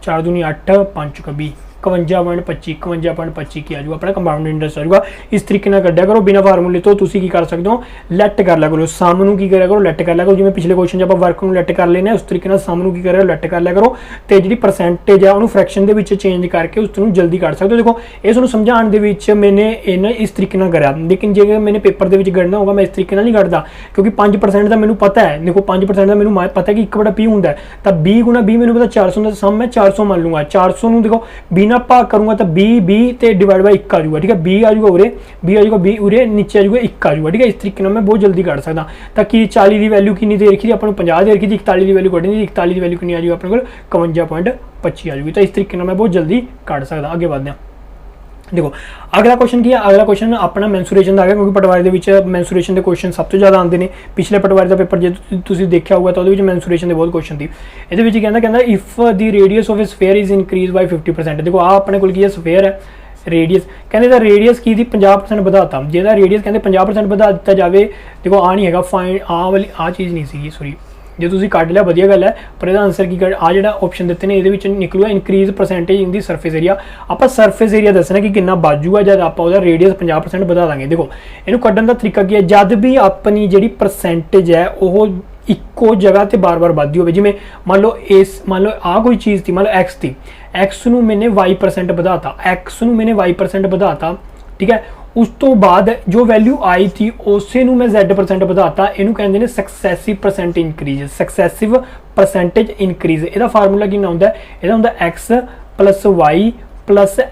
4 दूनी 8, 5 चौका 20, 51.25 की आ जाऊगा अपना कंपाउंड इंटरस्ट आ जाऊगा। इस तरीके ना कढ़िया करो बिना फार्मूले तो तुसी की कर सकते हो, लैट कर लिया करो, सम नूं की करा करो लैट कर लिया करो, जिवें पिछले क्वेश्चन आप वर्क नूं लैट कर लेने उस तरीके नाल सम नूं की करा लैट कर लिया करो, तो जी परसेंटेज है उन्होंने फ्रैक्शन के विच चेंज करके उसनूं जल्दी कढ़ सकते हो। देखो ये तुहानूं समझाउण दे विच मैंने इन्हें इस तरीके नाल करा, लेकिन जे मैंने पेपर के गढ़ना होगा मैं इस तरीके नाल नहीं गढ़दा, क्योंकि 5% का मैनूं पता है। देखो 5% का मैनूं पता है कि 1/20 होंदा है, तो 20 गुणा 20 मैनूं पता 400 का सम मैं 400 मान लूँगा, 400 नूं देखो 20 नाल भाग करूँगा तो 20 ते डिवाइड बाय 1 आ जाऊगा। ठीक है, 20 आ जाऊगा उरे, 20 आ जाऊगा, 20 उरे नीचे आ जाऊगा 1 आ जाऊगा। ठीक है, इस तरीके में मैं बहुत जल्दी काट सकता, ताकि 40 की वैल्यू कितनी दे रखी थी अपने 50 दे रखी थी, 41 की वैल्यू कढ़नी थी, 41 की वैल्यू कितनी आ जाएगी अपने को 51.25 आ जाएगी। तो इस तरीके में मैं बहुत जल्दी काट सकता। आगे बढ़ते हैं, देखो अगला क्वेश्चन की है, अगला क्वेश्चन अपना मैंसुरेशन का आ गया, क्योंकि पटवारी के मैंसुरेशन के क्वेश्चन सब तो ज़्यादा आते हैं। पिछले पटवारी का पेपर जो तुम देखा होगा तो मैंसुरेशन के बहुत क्वेश्चन थी। ये कहता if the radius of A sphere is increase by 50%। देखो आ अपने को स्फेयर है, रेडियस कहते रेडियस की थी 50% बढ़ाता, जो रेडियस कहते 50% बढ़ा दिता जाए। देखो आ नहीं है फाइन आ वाली आ चीज़ नहीं सी, सॉरी जो तुम कट लिया वधिया गल है, पर यदा आंसर की आ जो ऑप्शन दिते हैं ये निकलूगा increase percentage in the surface area. आप सरफेस एरिया दसना कि कितना बाजूगा जब आप रेडियस 50% बढ़ा देंगे। देखो इनू कढ़न का तरीका की है, जब भी अपनी जी परसेंटेज है वह इक्को जगह पर बार बार बढ़ती हो, जिमें मान लो आ कोई चीज़ थी, मान लो एक्स थी, एक्स नूं मैंने y% बढ़ाता, एक्स नूं मैंने y% बढ़ाता। ठीक है, उस तो बाद जो वैल्यू आई थी उसे नूं मैं z% बढ़ाता, इनू कहते हैं सक्सैसिव परसेंट इंक्रीज, सक्सैसिव परसेंटेज इंक्रीज। इसका फार्मूला कितना होंदा है, इसका होंदा x + y +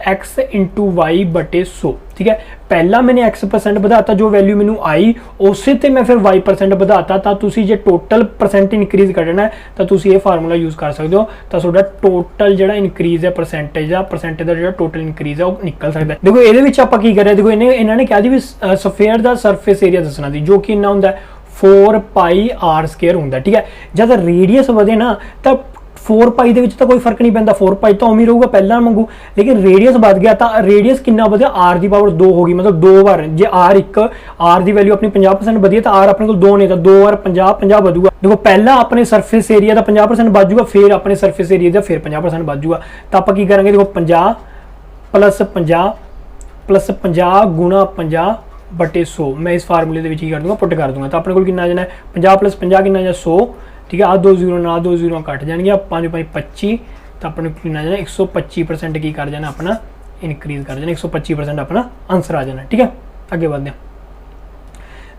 x × y/100। ठीक है, पहला मैंने x% बढ़ाता, जो वैल्यू मैनू आई उसे ते मैं फिर y% बढ़ाता, तो तुसी जे टोटल परसेंट इंक्रीज करना है तो तुसी ये फार्मूला यूज कर सकते हो, तो तुहाडा टोटल जो इंक्रीज है परसेंटेज का जो टोटल इंक्रीज है वो निकल सकता है। देखो ये आप की करें, देखो इन्होंने क्या दी भी स्फेयर का सरफेस एरिया दसना दी, जो कि इन्ना होंदा है 4 ਪਾਈ ਆਰ ਸਕੁਅਰ ਹੁੰਦਾ। ਠੀਕ ਹੈ, ਜਦ ਰੇਡੀਅਸ ਵਧੇ ਨਾ ਤਾਂ 4 ਪਾਈ ਦੇ ਵਿੱਚ ਤਾਂ ਕੋਈ ਫਰਕ ਨਹੀਂ ਪੈਂਦਾ, 4 ਪਾਈ ਤਾਂ ਉਵੇਂ ਰਹੂਗਾ ਪਹਿਲਾਂ ਵਾਂਗੂ, ਲੇਕਿਨ ਰੇਡੀਅਸ ਵੱਧ ਗਿਆ ਤਾਂ ਰੇਡੀਅਸ ਕਿੰਨਾ ਵਧਿਆ, r ਦੀ ਪਾਵਰ 2 ਹੋ ਗਈ, ਮਤਲਬ 2 ਵਾਰ। ਜੇ r ਦੀ ਵੈਲਿਊ ਆਪਣੀ 50% ਵਧੀ ਤਾਂ r ਆਪਣੇ ਕੋਲ 2 ਨੇ ਤਾਂ 2 ਵਾਰ 50 ਵਧੂਗਾ। ਦੇਖੋ ਪਹਿਲਾਂ ਆਪਣੇ ਸਰਫੇਸ ਏਰੀਆ ਦਾ 50% ਵੱਧ ਜਾਊਗਾ, ਫਿਰ ਆਪਣੇ ਸਰਫੇਸ ਏਰੀਆ ਦਾ ਫਿਰ 50% ਵੱਧ ਜਾਊਗਾ। ਤਾਂ ਆਪਾਂ ਕੀ ਕਰਾਂਗੇ, ਦੇਖੋ 50 + 50 ਗੁਣਾ 50 ਬਟੇ 100, ਮੈਂ ਇਸ ਫਾਰਮੂਲੇ ਦੇ ਵਿੱਚ ਕੀ ਕਰ ਦੂੰਗਾ, ਪੁੱਟ ਕਰ ਦੂੰਗਾ। ਤਾਂ ਆਪਣੇ ਕੋਲ ਕਿੰਨਾ ਆ ਜਾਣਾ, 50 + 50 ਕਿੰਨਾ ਆ ਜਾਣਾ, 100। ठीक है, आ 2 0 ਨਾਲ 2 0 ਕੱਟ ਜਾਣਗੇ, 5 5 25, ਤਾਂ ਆਪਣੇ ਕੋਲ ਕਿੰਨਾ ਆ ਜਾਣਾ 125% ਕੀ ਕਰ ਜਾਣਾ ਆਪਣਾ ਇਨਕਰੀਜ਼ ਕਰ ਜਾਣਾ, 125% ਆਪਣਾ ਆਨਸਰ ਆ ਜਾਣਾ। ठीक है, ਅੱਗੇ ਵਧਦੇ ਹਾਂ।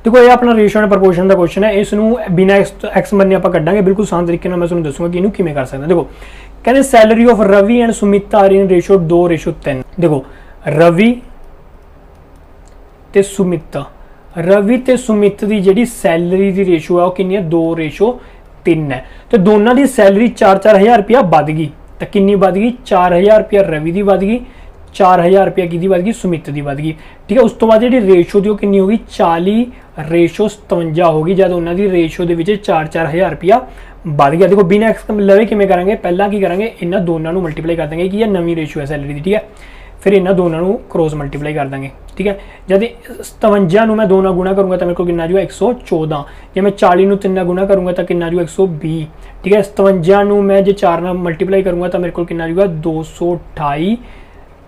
देखो ये अपना रेशियो एंड प्रपोर्शन का क्वेश्चन है, इसनू बिना एक्स बनने आप कटांगे, बिल्कुल आसान तरीके मैं तुहानू दसूंगा कि इनू किवें कर सकते। देखो कहते salary of Ravi and Sumit are in ratio 2:3। देखो रवि ते सुमित, रवि ते सुमित की जिहड़ी सैलरी की रेशियो है वो कितनी है, 2:3 है। तो दोनों की सैलरी 4-4 हज़ार रुपया बढ़ गई, तो कितनी बढ़ गई, 4,000 रुपया रवि की बढ़ गई, 4,000 रुपया की बढ़ गई, सुमित की बढ़ गई। ठीक है, उस तो बाद जी रेशो थी कितनी होगी, 40:57 होगी, जब उन्होंने रेशो के 4-4 हज़ार रुपया बढ़ गया। देखो बिना एक्स लवे किमें करेंगे, पहला की करेंगे इन्होंने दोनों को मल्टीप्लाई कर देंगे कि यह नवी रेशो है सैलरी की। ठीक है, फिर इन्होंने दोनों को क्रॉस मल्टीप्लाई कर देंगे। ठीक है, जब 57 मैं 2 गुणा करूँगा तो मेरे को कितना जो 114, जब मैं 40 3 गुणा करूँगा तो कितना जो 120। ठीक है, 57 मैं जो 4 मल्टीप्लाई करूँगा तो मेरे को कितना जो 228,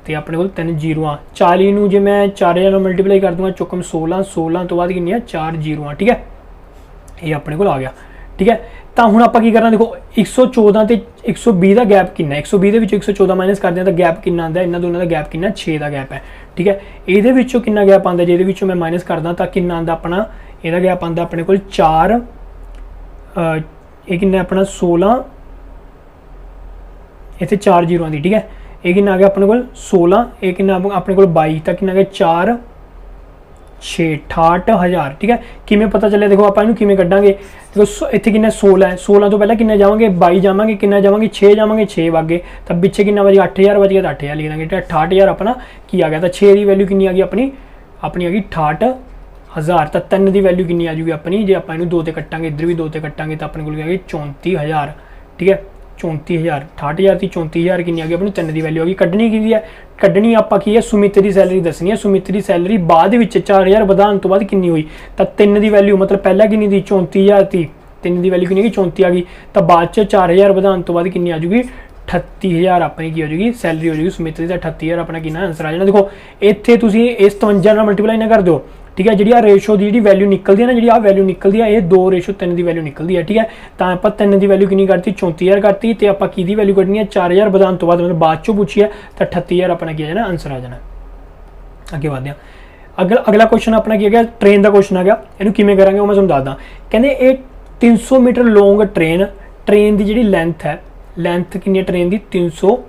तो अपने को 3 जीरो। 40 जो मैं 4 मल्टीप्लाई कर दूंगा चौकम 16 तो बाद कितनी 4 जीरो। ठीक है, ये अपने को आ गया। ठीक है, तो हुण आपां की करना, देखो 114 ते 120 का गैप कितना, 120 के 114 माइनस करते हैं तो गैप कितना आता है, इन्होंने दोनों का गैप कितना 6 का गैप है। ठीक है, ये कितना गैप आता है, जो मैं माइनस करदा तो कितना आता अपना, यदा गैप आता अपने को 4, ये कितना अपना 16, इतने 4 जीरो आती। ठीक है, ये कितना आ गया अपने को 16, ये कितना अपने को 22, तक कितना आ गया 4 6 68,000। ठीक है, किमें पता चले, देखो आप किमें कटांगे, देखो इतने कितना 16 है, 16 तो पहले कितना जावांगे 22 जावांगे, कितना जावांगे 6 जावांगे, 6 वगे, तब पिछे कितना बजे 8,000 बज गया, तो 8,000 लिख देंगे। 68,000 अपना की आ गया, तो 6 की वैल्यू कितनी आ गई अपनी आ गई 68,000। तो 3 की वैल्यू कितनी आ जाएगी अपनी, जो आप 2 ते कटांगे, इधर भी 2 ते कटांगे तो अपने को आ गई 34,000। ठीक है, 34,000, 68,000 थी 34,000 कितनी आ गई अपनी 3 की वैल्यू आ गई। कड्ढनी की है, कड्ढनी आप की है सुमित की सैलरी दसनी है, सुमित की सैलरी बाद 4,000 बढ़ाने तो बाद कितनी हुई, तो 3 की वैल्यू मतलब पहला कितनी थी 34,000 थी, 3 की वैल्यू कितनी 34 आ गई, तो बाद 4,000 बढ़ाने तो बाद कितनी आ जाएगी 38,000 अपनी की हो जाएगी सैलरी हो जाएगी सुमित की। 38,000 अपना कितना आंसर आ जाना। देखो इतने तुम इस 53 मल्टीप्लाई ना कर दो। ठीक है, जी रेशो की जी वैल्यू निकलती है ना, जी वैल्यू निकलती है, ये 2:3 की वैल्यू निकलती है। ठीक है, तो आप 3 की वैल्यू कितनी करती 34,000 करती, तो आप की वैल्यू कटनी है 4,000 बढ़ाने तो बाद मतलब बाद चो पूछी है, तो 38,000 अपना किया जाना आंसर आ जाना। अगे बढ़ते हैं, अगला क्वेश्चन अपना किया गया ट्रेन का क्वेश्चन आ गया, इनू किमें करांगे वो मैं तुहानूं दसदा। कहंदे ये 300 मीटर लॉन्ग ट्रेन, ट्रेन की जी लेंथ है, लेंथ कितनी ट्रेन की 300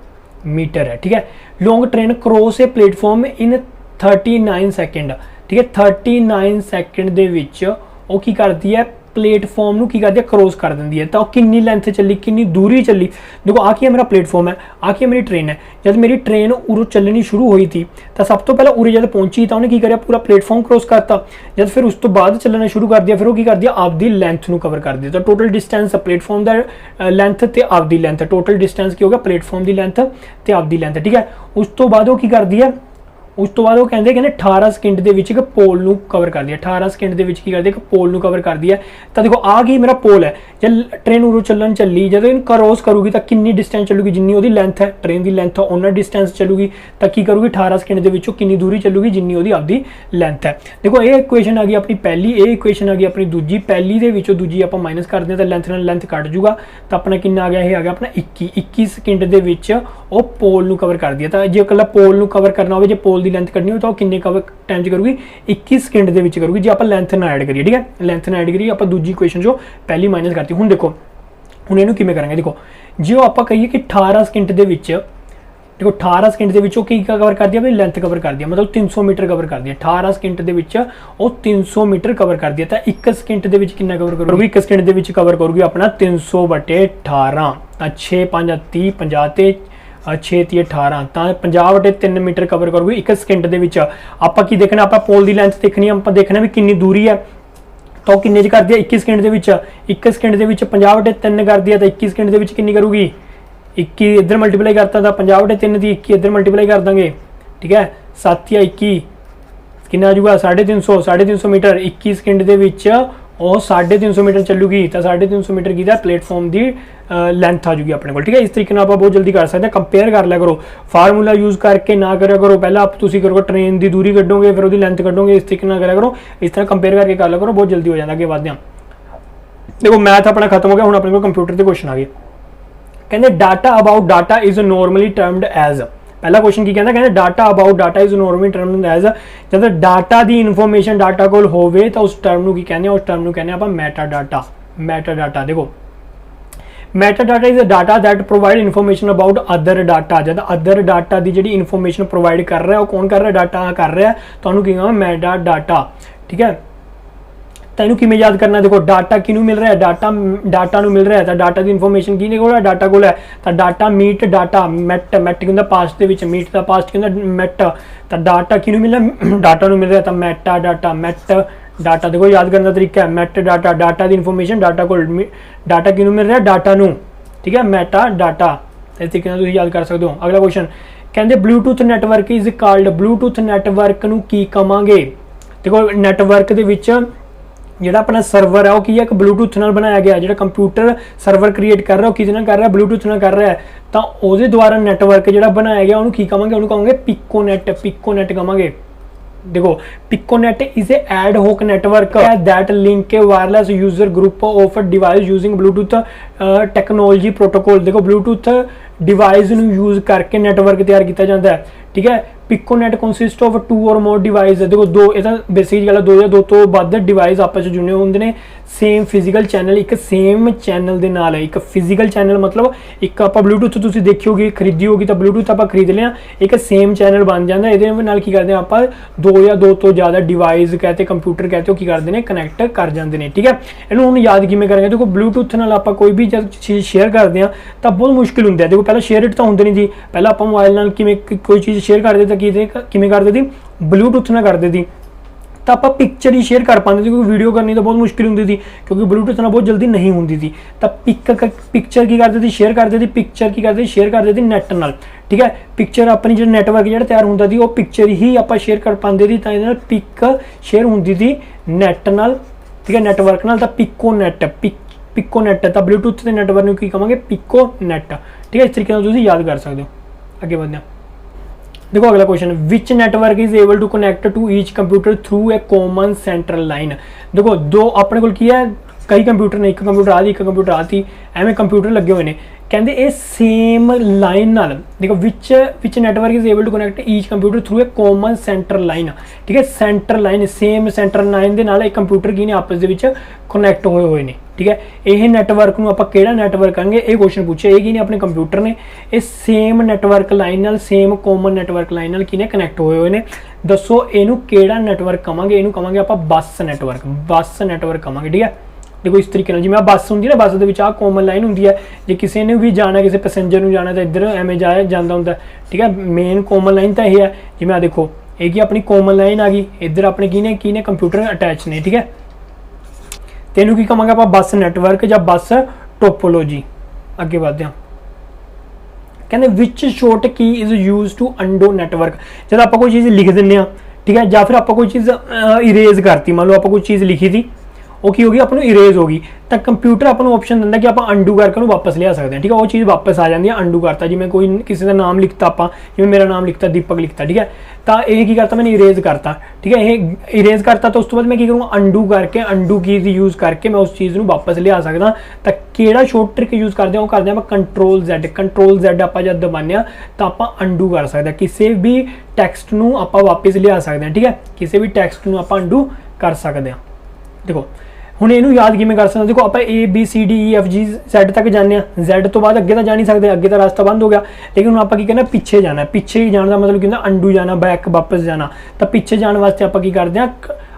मीटर है। ठीक है, long train cross a platform in 39 second. ठीक है, 39 सैकेंड दे विच वो की करती है प्लेटफॉर्म नूं की करती है क्रॉस कर देंदी है। तो कितनी लेंथ चली, कितनी दूरी चली, देखो आ मेरा प्लेटफॉर्म है, आ मेरी ट्रेन है। जब मेरी ट्रेन उरों चलनी शुरू हुई थी तो सब तो पहले उरे जब पहुंची तो उन्हें की करा पूरा प्लेटफॉर्म क्रॉस करता, जब फिर उस तो बाद चलना शुरू कर दिया, फिर वो की कर दिया आपदी लेंथ नूं कवर कर दिया। तो टोटल डिस्टेंस प्लेटफॉर्म का लेंथ ते आपदी लेंथ, टोटल डिस्टेंस की हो गया प्लेटफॉर्म की लेंथ ते आपदी लेंथ। ठीक है, उस तो बाद वो की कर दिया, उस तो बाद वो कहते 18 सैकेंड के एक पोल नूं कवर कर दिया, 18 सैकेंड के की करते एक पोल नूं कवर कर दिया। तो देखो आ गई मेरा पोल है, जब ट्रेन उरों चलन चली, जब इन क्रॉस करूगी तो कितनी डिस्टेंस चलूगी, जिन्नी वो लेंथ है ट्रेन की लेंथ है उन्ना डिस्टेंस चलूगी, तो की करूगी 18 सैकेंड के कितनी दूरी चलूगी जिन्नी वो आपकी लेंथ है। देखो ये इक्वेशन आ गई अपनी पहली, ये इक्वेशन आ गई अपनी दूजी, पहली के दूजी आप माइनस करते हैं तो लेंथ नाल लेंथ कट जूगा, तो अपना कितना आ गया, ये आ गया अपना 21 सैकेंड के वो पोल नूं कवर कर दिया। तो जो कला पोल नूं कवर करना हो, जो पोल की लेंथ कटनी हो तो किन्ने कवर टाइम करूगी 21 सैकेंड के करूगी, जो आप लेंथ ना ऐड करिए। ठीक है, लेंथ ना ऐड करिए, आप दूजी इक्वेशन जो पहली माइनस करती। हुण देखो हुण इहनूं किवें करांगे, देखो जो आप कहिए कि 18 सैकेंड के देखो 18 सैकेंड के की कवर कर दिया, अपनी लेंथ कवर कर दिया, मतलब 300 मीटर कवर कर दिया। 18 सैकेंड के 300 मीटर कवर कर दिया, तो 1 सैकेंड के कितना कवर करूगी, 1 सैकेंड के कवर करूगी अपना 300/18, तो 6 5 30 50 ते 6 30 18, तो 50/3 मीटर कवर करूगी 1 सैकेंड के। आप की देखना, आप पोल की लेंथ देखनी, आप देखना भी कितनी दूरी है, ਤਾਂ ਉਹ ਕਿੰਨੇ 'ਚ ਕਰਦੀ ਹੈ 21 ਸਕਿੰਟ ਦੇ ਵਿੱਚ। 1 ਸਕਿੰਟ ਦੇ ਵਿੱਚ 50/3 ਕਰਦੀ ਹੈ ਤਾਂ 21 ਸਕਿੰਟ ਦੇ ਵਿੱਚ ਕਿੰਨੀ ਕਰੂਗੀ 21 ਇੱਧਰ ਮਲਟੀਪਲਾਈ ਕਰਤਾ ਤਾਂ 50/3 ਦੀ 21 ਇੱਧਰ ਮਲਟੀਪਲਾਈ ਕਰ ਦਾਂਗੇ, ਠੀਕ ਹੈ 7 ਜਾਂ 21 ਕਿੰਨਾ ਆ ਜਾਊਗਾ 350 ਮੀਟਰ। 21 ਸਕਿੰਟ ਦੇ ਵਿੱਚ ਉਹ 350 ਮੀਟਰ ਚੱਲੂਗੀ ਤਾਂ 350 ਮੀਟਰ ਕੀ ਦਾ ਪਲੇਟਫਾਰਮ ਦੀ ਲੈਂਥ ਆ ਜੂਗੀ ਆਪਣੇ ਕੋਲ, ਠੀਕ ਹੈ। ਇਸ ਤਰੀਕੇ ਨਾਲ ਆਪਾਂ ਬਹੁਤ ਜਲਦੀ ਕਰ ਸਕਦੇ ਹਾਂ। ਕੰਪੇਅਰ ਕਰ ਲਿਆ ਕਰੋ, ਫਾਰਮੂਲਾ ਯੂਜ਼ ਕਰਕੇ ਨਾ ਕਰਿਆ ਕਰੋ। ਪਹਿਲਾਂ ਆਪ ਤੁਸੀਂ ਕਰੋਗੇ ਟ੍ਰੇਨ ਦੀ ਦੂਰੀ ਕੱਢੋਗੇ ਫਿਰ ਉਹਦੀ ਲੈਂਥ ਕੱਢੋਗੇ, ਇਸ ਤਰੀਕੇ ਨਾਲ ਕਰਿਆ ਕਰੋ। ਇਸ ਤਰ੍ਹਾਂ ਕੰਪੇਅਰ ਕਰਕੇ ਕਰ ਲਿਆ ਕਰੋ, ਬਹੁਤ ਜਲਦੀ ਹੋ ਜਾਂਦਾ। ਅੱਗੇ ਵਧਦੇ ਹਾਂ। देखो मैथ अपना खत्म हो गया, हुण अपने को कंप्यूटर के क्वेश्चन आ गए। कहते data about data is normally termed as, पहला क्वेश्चन की कहता है data about data is normally termed as, जब डाटा दी इन्फॉर्मेशन डाटा कोल होवे तो उस टर्म नूं की कहने, उस टर्म नूं कहने आपां मेटा डाटा। मेटा डाटा देखो metadata is a data that provide information about other data, जब अदर डाटा की जी इन्फॉर्मेशन प्रोवाइड कर रहा है, कौन कर रहा है, डाटा कर रहा है, तो उन्होंने कहेंगे मैटा डाटा, ठीक है। तो इन्हू किमें याद करना, देखो डाटा किनू मिल रहा है, डाटा नू मिल रहा है, तो डाटा की इन्फॉर्मेशन की कोल है, डाटा कोल है, तो data meet data, met met की पास्ट के विच, मीट का पास्ट की मैट, तो डाटा किनू मिल रहा है, डाटा नू मिल रहा है, तो मैटा डाटा, मैट डाटा। देखो याद करने का तरीका है, मैट डाटा, डाटा की इन्फॉर्मेशन डाटा को, डाटा किनू मिल रहा है, डाटा नू, ठीक है, मैटा डाटा। इस तरीके तुम याद कर सकते हो। अगला क्वेश्चन कहते Bluetooth network is called, Bluetooth network नू की कहांगे। देखो नैटवर्क दे विच जिहड़ा अपना सर्वर है वो की है, एक ब्लूटूथ नाल बनाया गया, जिहड़ा कंप्यूटर सर्वर क्रिएट कर रहा है किहदे नाल कर रहा है, ब्लूटूथ नाल कर रहा है, तो उसदे द्वारा नैटवर्क जिहड़ा बनाया गया उन्होंने की कहांगे, उन्होंने कहांगे पिकोनेट, पिकोनेट कहांगे। देखो piconet is a ad hoc network that link a wireless user group of device using Bluetooth technology protocol. देखो ब्लूटूथ डिवाइस नू यूज करके नेटवर्क तैयार किया जाता है, ठीक है। पिकोनेट कंसिस्ट ऑफ 2 और मोर डिवाइस, देखो दो ये बेसिक गल 2 या 2 तो ਵੱਧ डिवाइस आपस में जुड़े होंगे ने, सेम फिजिकल चैनल, एक सेम चैनल दे नाल है, एक फिजिकल चैनल मतलब एक आप ब्लूटूथ तुसीं देखी होगी खरीदी होगी, तो ब्लूटूथ आप खरीद लिया, एक सेम चैनल बन जाता है। ये नाल की करते हैं आप 2 या 2 तो ज़्यादा डिवाइस कहते कंप्यूटर कहते हो की करते हैं कनैक्ट कर जाते हैं, ठीक है। इन्हू हुण याद किवें करेंगे, देखो ब्लूटूथ नाल आप कोई भी जब चीज़ शेयर करते हैं तो बहुत मुश्किल होंगे। देखो पहले शेयर इट तो होंगे नहीं जी, पहले आप मोबाइल नाल किवें कोई चीज़ शेयर करते तो किवें करते थी, ब्लूटूथ ना करते थी, तो आप पिक्चर ही शेयर कर पाते थे, क्योंकि वीडियो करनी तो बहुत मुश्किल होती थी, क्योंकि ब्लूटूथ ना बहुत जल्दी नहीं होती थी। तब पिक्चर की करते थे, शेयर करते थे, पिक्चर की करते शेयर करते थे नैट नाल, ठीक है। पिक्चर अपनी जो नैटवर्क जो तैयार होता थी वो पिक्चर ही आप शेयर कर पाते थे, तो पिक शेयर होती थी नैट नाल, ठीक है, नैटवर्क नाल। तो पिकोनेट, पिकोनेट तो ब्लूटूथ के नैटवर्क की कहेंगे पिकोनेट, ठीक है। इस तरीके तुम याद कर सकते हो। अगे बढ़ते हैं। देखो अगला question, which network is able to connect to each computer through a common central line. देखो दो अपने को की है, कई कंप्यूटर ने, एक कंप्यूटर आती, एक कंप्यूटर आती, एवं कंप्यूटर लगे हुए हैं, कहते ये सेम लाइन नाल, देखो which network is able to connect each computer through a common central line, ठीक है। Centre line, same centre line के नाल एक कंप्यूटर की ने आपस दे विच कनैक्ट होए हुए हैं, ठीक है। यह नैटवर्क नूं आपां किहड़ा नैटवर्क कहांगे, ये क्वेश्चन पूछे, ये की ने अपने कंप्यूटर ने ये सेम नैटवर्क लाइन नाल, सेम कॉमन नैटवर्क लाइन नाल की ने कनैक्ट होए हुए हैं, दसो इहनूं किहड़ा नैटवर्क कहांगे, इहनूं कहांगे आपां बस नैटवर्क, बस नैटवर्क कहांगे, ठीक है। देखो इस तरीके जिवें आ बस होंदी है ना, बस दे विच आ कॉमन लाइन होंदी है, जे किसी ने भी जाना, किसी पैसेंजर नूं जाना तो इधर एवें जांदा हुंदा, ठीक है। मेन कॉमन लाइन तो यह है, जिवें आ देखो ये की अपनी कॉमन लाइन आ गई, इधर अपने की ने कंप्यूटर अटैच ने, ठीक है। तो इहनूं की कहांगे आपां बस नैटवर्क या बस टोपोलॉजी। अगे बढ़ते हैं। कहते which short key is use to undo network, जब आप कोई चीज़ लिख दें, ठीक है, या फिर आप कोई चीज़ इरेज करती, मान लो आप कोई चीज़ लिखी थी वो की होगी अपनों इरेज होगी, तो कंप्यूटर अपनों ऑप्शन दिंदा कि आप अंडू करके वापस लिया सकते हैं, ठीक है। वो चीज़ वापस आ जाती है, अंडू करता, जिवें कोई किसी का नाम लिखता, आप जिवें मेरा नाम लिखता दीपक लिखता, ठीक है, तो यह की करता मैंने इरेज करता, ठीक है। ये इरेज करता तो उस तो बाद मैं करूँगा अंडू करके, अंडू की यूज़ करके मैं उस चीज़ को वापस लिया सकता। तो किहड़ा शॉर्ट ट्रिक यूज़ करते हैं, वो करते हैं आप कंट्रोल Z आप जब दबाने तो आप अंडू कर सकते हैं, किसी भी टैक्सट नूं आप वापस लिया सकते हैं, ठीक है, किसी भी टैक्सट नूं आप अंडू कर सकते हैं। देखो हुण इहनूं याद किवें कर सकते, देखो आप ABCDEFG Z तक जाने, Z तो बाद अगे तो जा नहीं सकते, अगे तो रास्ता बंद हो गया, लेकिन हुण आपां की करना पीछे जाना, पीछे जाने का मतलब कि अंडू जाना, बैक वापस जाना, तो पीछे जाने वास्ते आपां की करते हैं,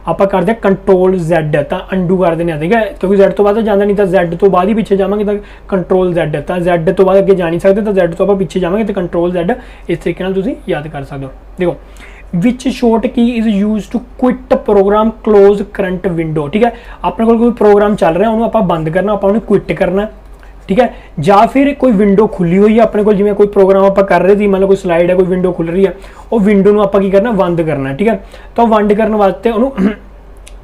आप करते हैं कंट्रोल Z, तो अंडू कर देने, ठीक है, क्योंकि Z तो बाद जाना नहीं, तो Z तो बाद ही पीछे जावांगे तो कंट्रोल Z, तो Z तो बाद अगे जा नहीं सकते, तो Z तो आप पीछे जावांगे तो कंट्रोल Z। इस तरीके नाल तुसीं याद कर सकते हो। देखो which short key is use to quit program close current window. ठीक है, अपने कोल कोई प्रोग्राम चल रहा उन्होंने आप बंद करना, आप क्विट करना। ठीक है, या फिर कोई विंडो खुली हुई है अपने को, जिवें कोई प्रोग्राम आप कर रहे थे, मतलब कोई स्लाइड है, कोई विंडो खुल रही है, वो विंडो आप की करना बंद करना। ठीक है, तो बंद करने वास्ते उन्होंने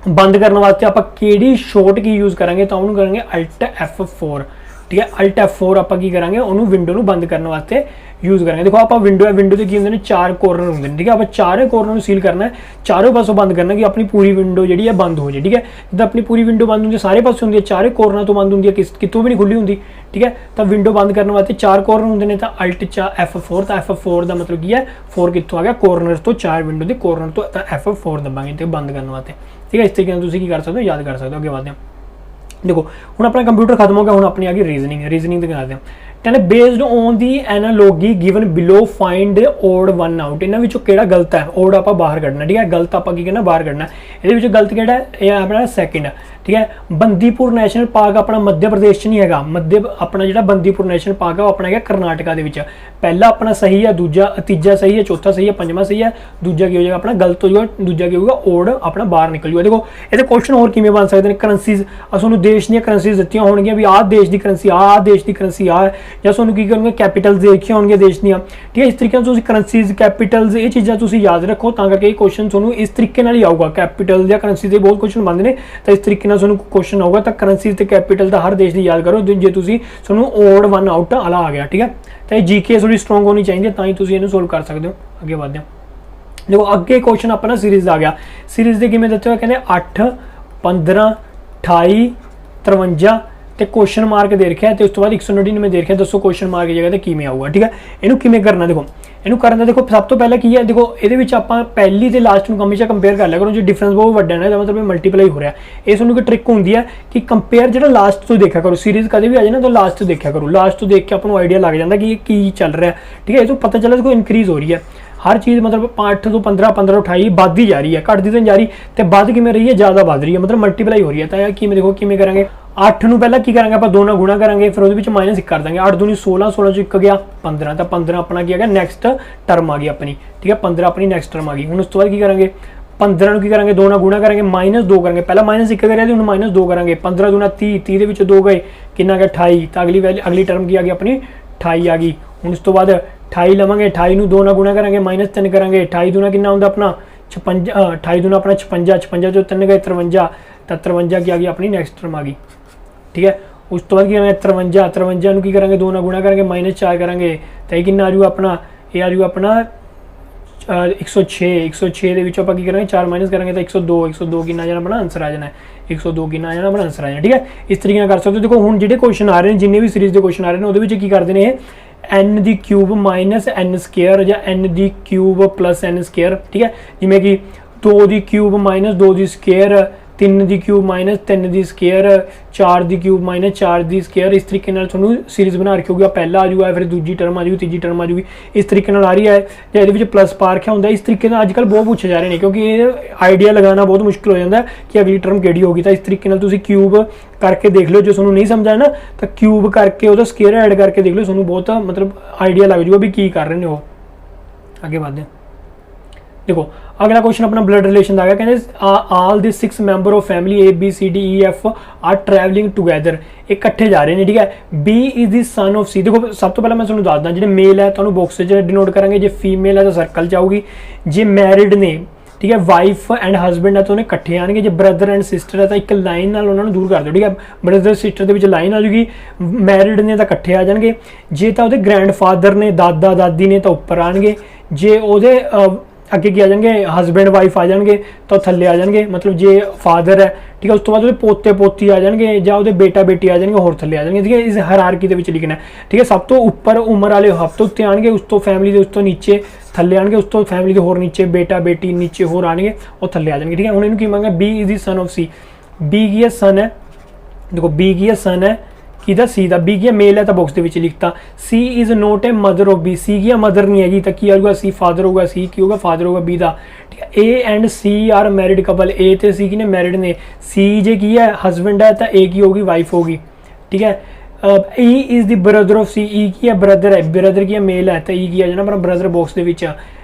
बंद करने वास्ते आप केड़ी शॉर्ट की यूज़ करेंगे, तो उन्होंने करेंगे अल्ट F4। ठीक है, अल्ट F4 आप की करेंगे उन्होंने विंडो को बंद करने वास्ते यूज़ करेंगे। देखो आप विंडो है, विंडो के की होंगे ने 4 कॉर्नर होंगे। ठीक है, आप चारे कॉर्नर सील करना है, चारों पासों बंद करना कि अपनी पूरी विंडो जी है बंद हो जाए। ठीक है, जब अपनी पूरी विंडो बंद होंगी सारे पास होंगी, चारे कॉर्नर तो बंद होंगी, कितों भी नहीं खुली होंगी। ठीक है, तो विंडो बंद करने वास्ते 4 कॉर्नर होंगे ने, तो अल्ट F4, तो F4 का मतलब की है 4 कितों आ गया, कॉर्नर तो 4 विंडो के कॉर्नर तो F4 दबाएंगे तो बंद करने वास्ते। ठीक है, इस तरीके तुम की कर सकते हो, याद कर सकते हो। अगे बढ़ते हैं, देखो हम अपना कंप्यूटर खत्म हो गया, हम अपनी आ गई रीजनिंग दिखाते हैं। कहते based on the analogy given below find odd one out. इन्होंने विचों केड़ा गलत है, ओड आप बाहर कढ़ना। ठीक है, गलत आप की करना बाहर कढ़ना। ये गलत केड़ा है, ये अपना सेकंड है। ठीक है, बंदीपुर नैशनल पार्क अपना मध्य प्रदेश नहीं है, मध्य अपना जो बंदीपुर नैशनल पार्क है वो अपना है कर्नाटका के। पहला अपना सही है, दूजा तीजा सही है, चौथा सही है, पंजवां सही है, दूजा की हो जाएगा अपना गलत हो जाएगा, दूजा की होगा ओड अपना बाहर निकल जाएगा। देखो ये क्वेश्चन और किमें बन सकते हैं, करंसीज असू देश दी करंसीज दित्तियां होणगियां भी आ देश की करंसी आ देश की करंसी आ, या तुहानूं की करोगे कैपिटल्स देखियां होणगियां देश दियां। ठीक है, इस तरीके तुसीं करंसीज कैपिटल्स ये चीज़ां तुसीं याद रखो, तां करके क्वेश्चन तुहानूं इस तरीके नाल ही आऊगा। कैपिटल या करंसी के बहुत क्वेश्चन बनते हैं, तो इस तरीके नाल तुहानूं क्वेश्चन आऊगा। तो करंसी ते कैपिटल का हर देश की याद करो, जे तुसीं तुहानूं ओड वन आउट आला आ गया। ठीक है, तो जीके थोड़ी स्ट्रोंग होनी चाहिए, तां ही तुसीं इहनूं सोल्व कर सकते हो। अगे बढ़ते हैं, देखो अगे क्वेश्चन अपना सीरीज आ गया। सीरीज के किमें दिते हुए कहते 8 15 28 53 तो क्वेश्चन मार्क दे रखा है, तो उस तो बाद 199 दे रखा है। दसो क्वेश्चन मार्क की जगह तो किमें आऊगा। ठीक है, इनू किमें करना, देखो इनू करना, देखो सब तो पहले की है, देखो ये आप पहली तो लास्ट में हमेशा कंपेयर कर लिया करो, जो डिफरेंस बहुत वड्डा है ना, मतलब मल्टीप्लाई हो रहा है। इस एक ट्रिक होंगी है कि कंपेयर जो लास्ट तो देखा करो, सीरीज कभी भी आ जाए ना तो लास्ट तो देखा करो, लास्ट तो देख के अपन आइडिया लग जाता कि की चल रहा है। ठीक है, ये तो पता चला देखो इंक्रीज हो रही है हर चीज़, मतलब 8 तो 15 15 28 बढ़ती जा रही है, घटती तो जा रही, तो बढ़ किमें रही है, ज़्यादा बढ़ रही है, मतलब मल्टीप्लाई हो रही है। तो किमें देखो किमें करेंगे, 8 ਨੂੰ पहला की करेंगे आप 2 ਨਾਲ गुणा करेंगे, फिर वो माइनस कर देंगे। 8 दूनी 16, 16 चो 1 गया 15, तो 15 अपना की आ गया नैक्सट टर्म आ गई अपनी। ठीक है, 15 अपनी नैक्सट टर्म आ गई। हूँ उस तो बाद की करेंगे, 15 की करेंगे 2 ਨਾਲ गुणा करेंगे, -2 करेंगे, पहला -1 करें तो -2 करेंगे। 15 दूना 30, 30 के 2 गए कि गया 28, तो अगली वैल्यू अगली टर्म की आ गई अपनी 28 आ गई। हूँ उस तो बाद 28 लवेंगे, 28 2 ਨਾਲ गुणा करेंगे, -3 करेंगे, 28 दूना कि अपना 56, 28 दूना अपना 56, 56 जो 3 गए 53, तो 53 की आ गई अपनी नैक्सट टर्म आ गई। ठीक है, उस तो बाद की करेंगे 53, 53 की करेंगे 2 ਨਾਲ गुणा करेंगे, -4 करेंगे, तो ये कि आ जूगा अपना, ये आ जूगा अपना 106, 106 के आप करेंगे 4 माइनस करेंगे तो 102, 102 कि जाना अपना आंसर आ जाना है, 102 कि जाना अपना आंसर आ जाना। ठीक है, इस तरीके कर सकते हो। देखो हूँ जो क्वेश्चन आ रहे हैं, जिन्हें भी सीरीज के क्वेश्चन आ रहे हैं, वो की करते हैं n दी क्यूब माइनस n स्केयर या n दी क्यूब प्लस n स्केयर। ठीक है, जिमें कि 2 दी क्यूब माइनस 2 दी स्केयर, 3 दी क्यूब माइनस 3 दी स्केयर, 4 दी क्यूब माइनस 4 दी स्केयर। इस तरीके थोड़ा सीरीज बना रखी होगी, पहला आ जाऊगा, फिर दूजी टर्म आ जाएगी, तीजी टर्म आ जाएगी, इस तरीके आ रही है। या ये प्लस पा रखा होंगे, इस तरीके अजकल बहुत पूछे जा रहे हैं, क्योंकि ये आइडिया लगाना बहुत मुश्किल हो जाता है कि अगली टर्म केड़ी होगी। तो इस तरीके क्यूब करके देख लो, जो थोड़ा नहीं समझ आया ना, तो क्यूब करके वो स्केयर ऐड करके देख लो, थोड़ा बहुत मतलब आइडिया लग जाऊगा भी की कर रहे हैं वो। आगे बढ़ते हैं, देखो अगला क्वेश्चन अपना ब्लड रिलेशन आ गया। कहते all the 6 member of family ABCDEF are travelling together, इकट्ठे जा रहे हैं। ठीक है, B is the son of C। देखो सब तो पहले मैं तुहानूं दसदा, जो मेल है तो बॉक्स डिनोट करेंगे, जो फीमेल है तो सर्कल जाऊगी, जो मैरिड ने, ठीक है, वाइफ एंड हसबैंड है तो उन्हें कट्ठे आएंगे, जो ब्रदर एंड सिस्टर है तो एक लाइन नाल उन्होंने दूर कर दो। ठीक है, ब्रदर सिस्टर के लाइन आ जाएगी, मैरिड ने तो कट्ठे आ जाएंगे, जे तो ग्रैंड फादर ने, दादा दादी ने तो उपर आएंगे, जे वो अगे की आ जाएंगे हसबैंड वाइफ आ जाएंगे तो थले आ जाएंगे, मतलब जे फादर है, ठीक है, उस तो बाद पोते पोती आ जाएंगे, या वो बेटा बेटी आ जाएंगे, होर थले आ जाएंगे। ठीक है, इस हायरार्की के लिखना है। ठीक है, सब तो उपर उम्र वाले हब तो उत्ते आएंगे, उस तो फैमिली के उस तो नीचे थले आएंगे, उस तो फैमिली के होर नीचे बेटा बेटी नीचे होर आएंगे और थले आ जाएंगे। ठीक है, हूँ इन्होंने की मांगा B is the son of C। B की सन है, देखो B की सन है कि सी दा, B की मेल है तो बॉक्स के लिखता। C is not a mother of B, C की मदर नहीं हैगी तो की होगा C फादर होगा, C की होगा फादर होगा B का। ठीक है, A and C are married couple, A तो C की ने मैरिड ने, C जे की है हसबैंड है तो A की होगी वाइफ होगी। ठीक है, E is the brother of C, E की है ब्रदर है, ब्रदर की है मेल है तो E की है ना अपना ब्रदर बॉक्स के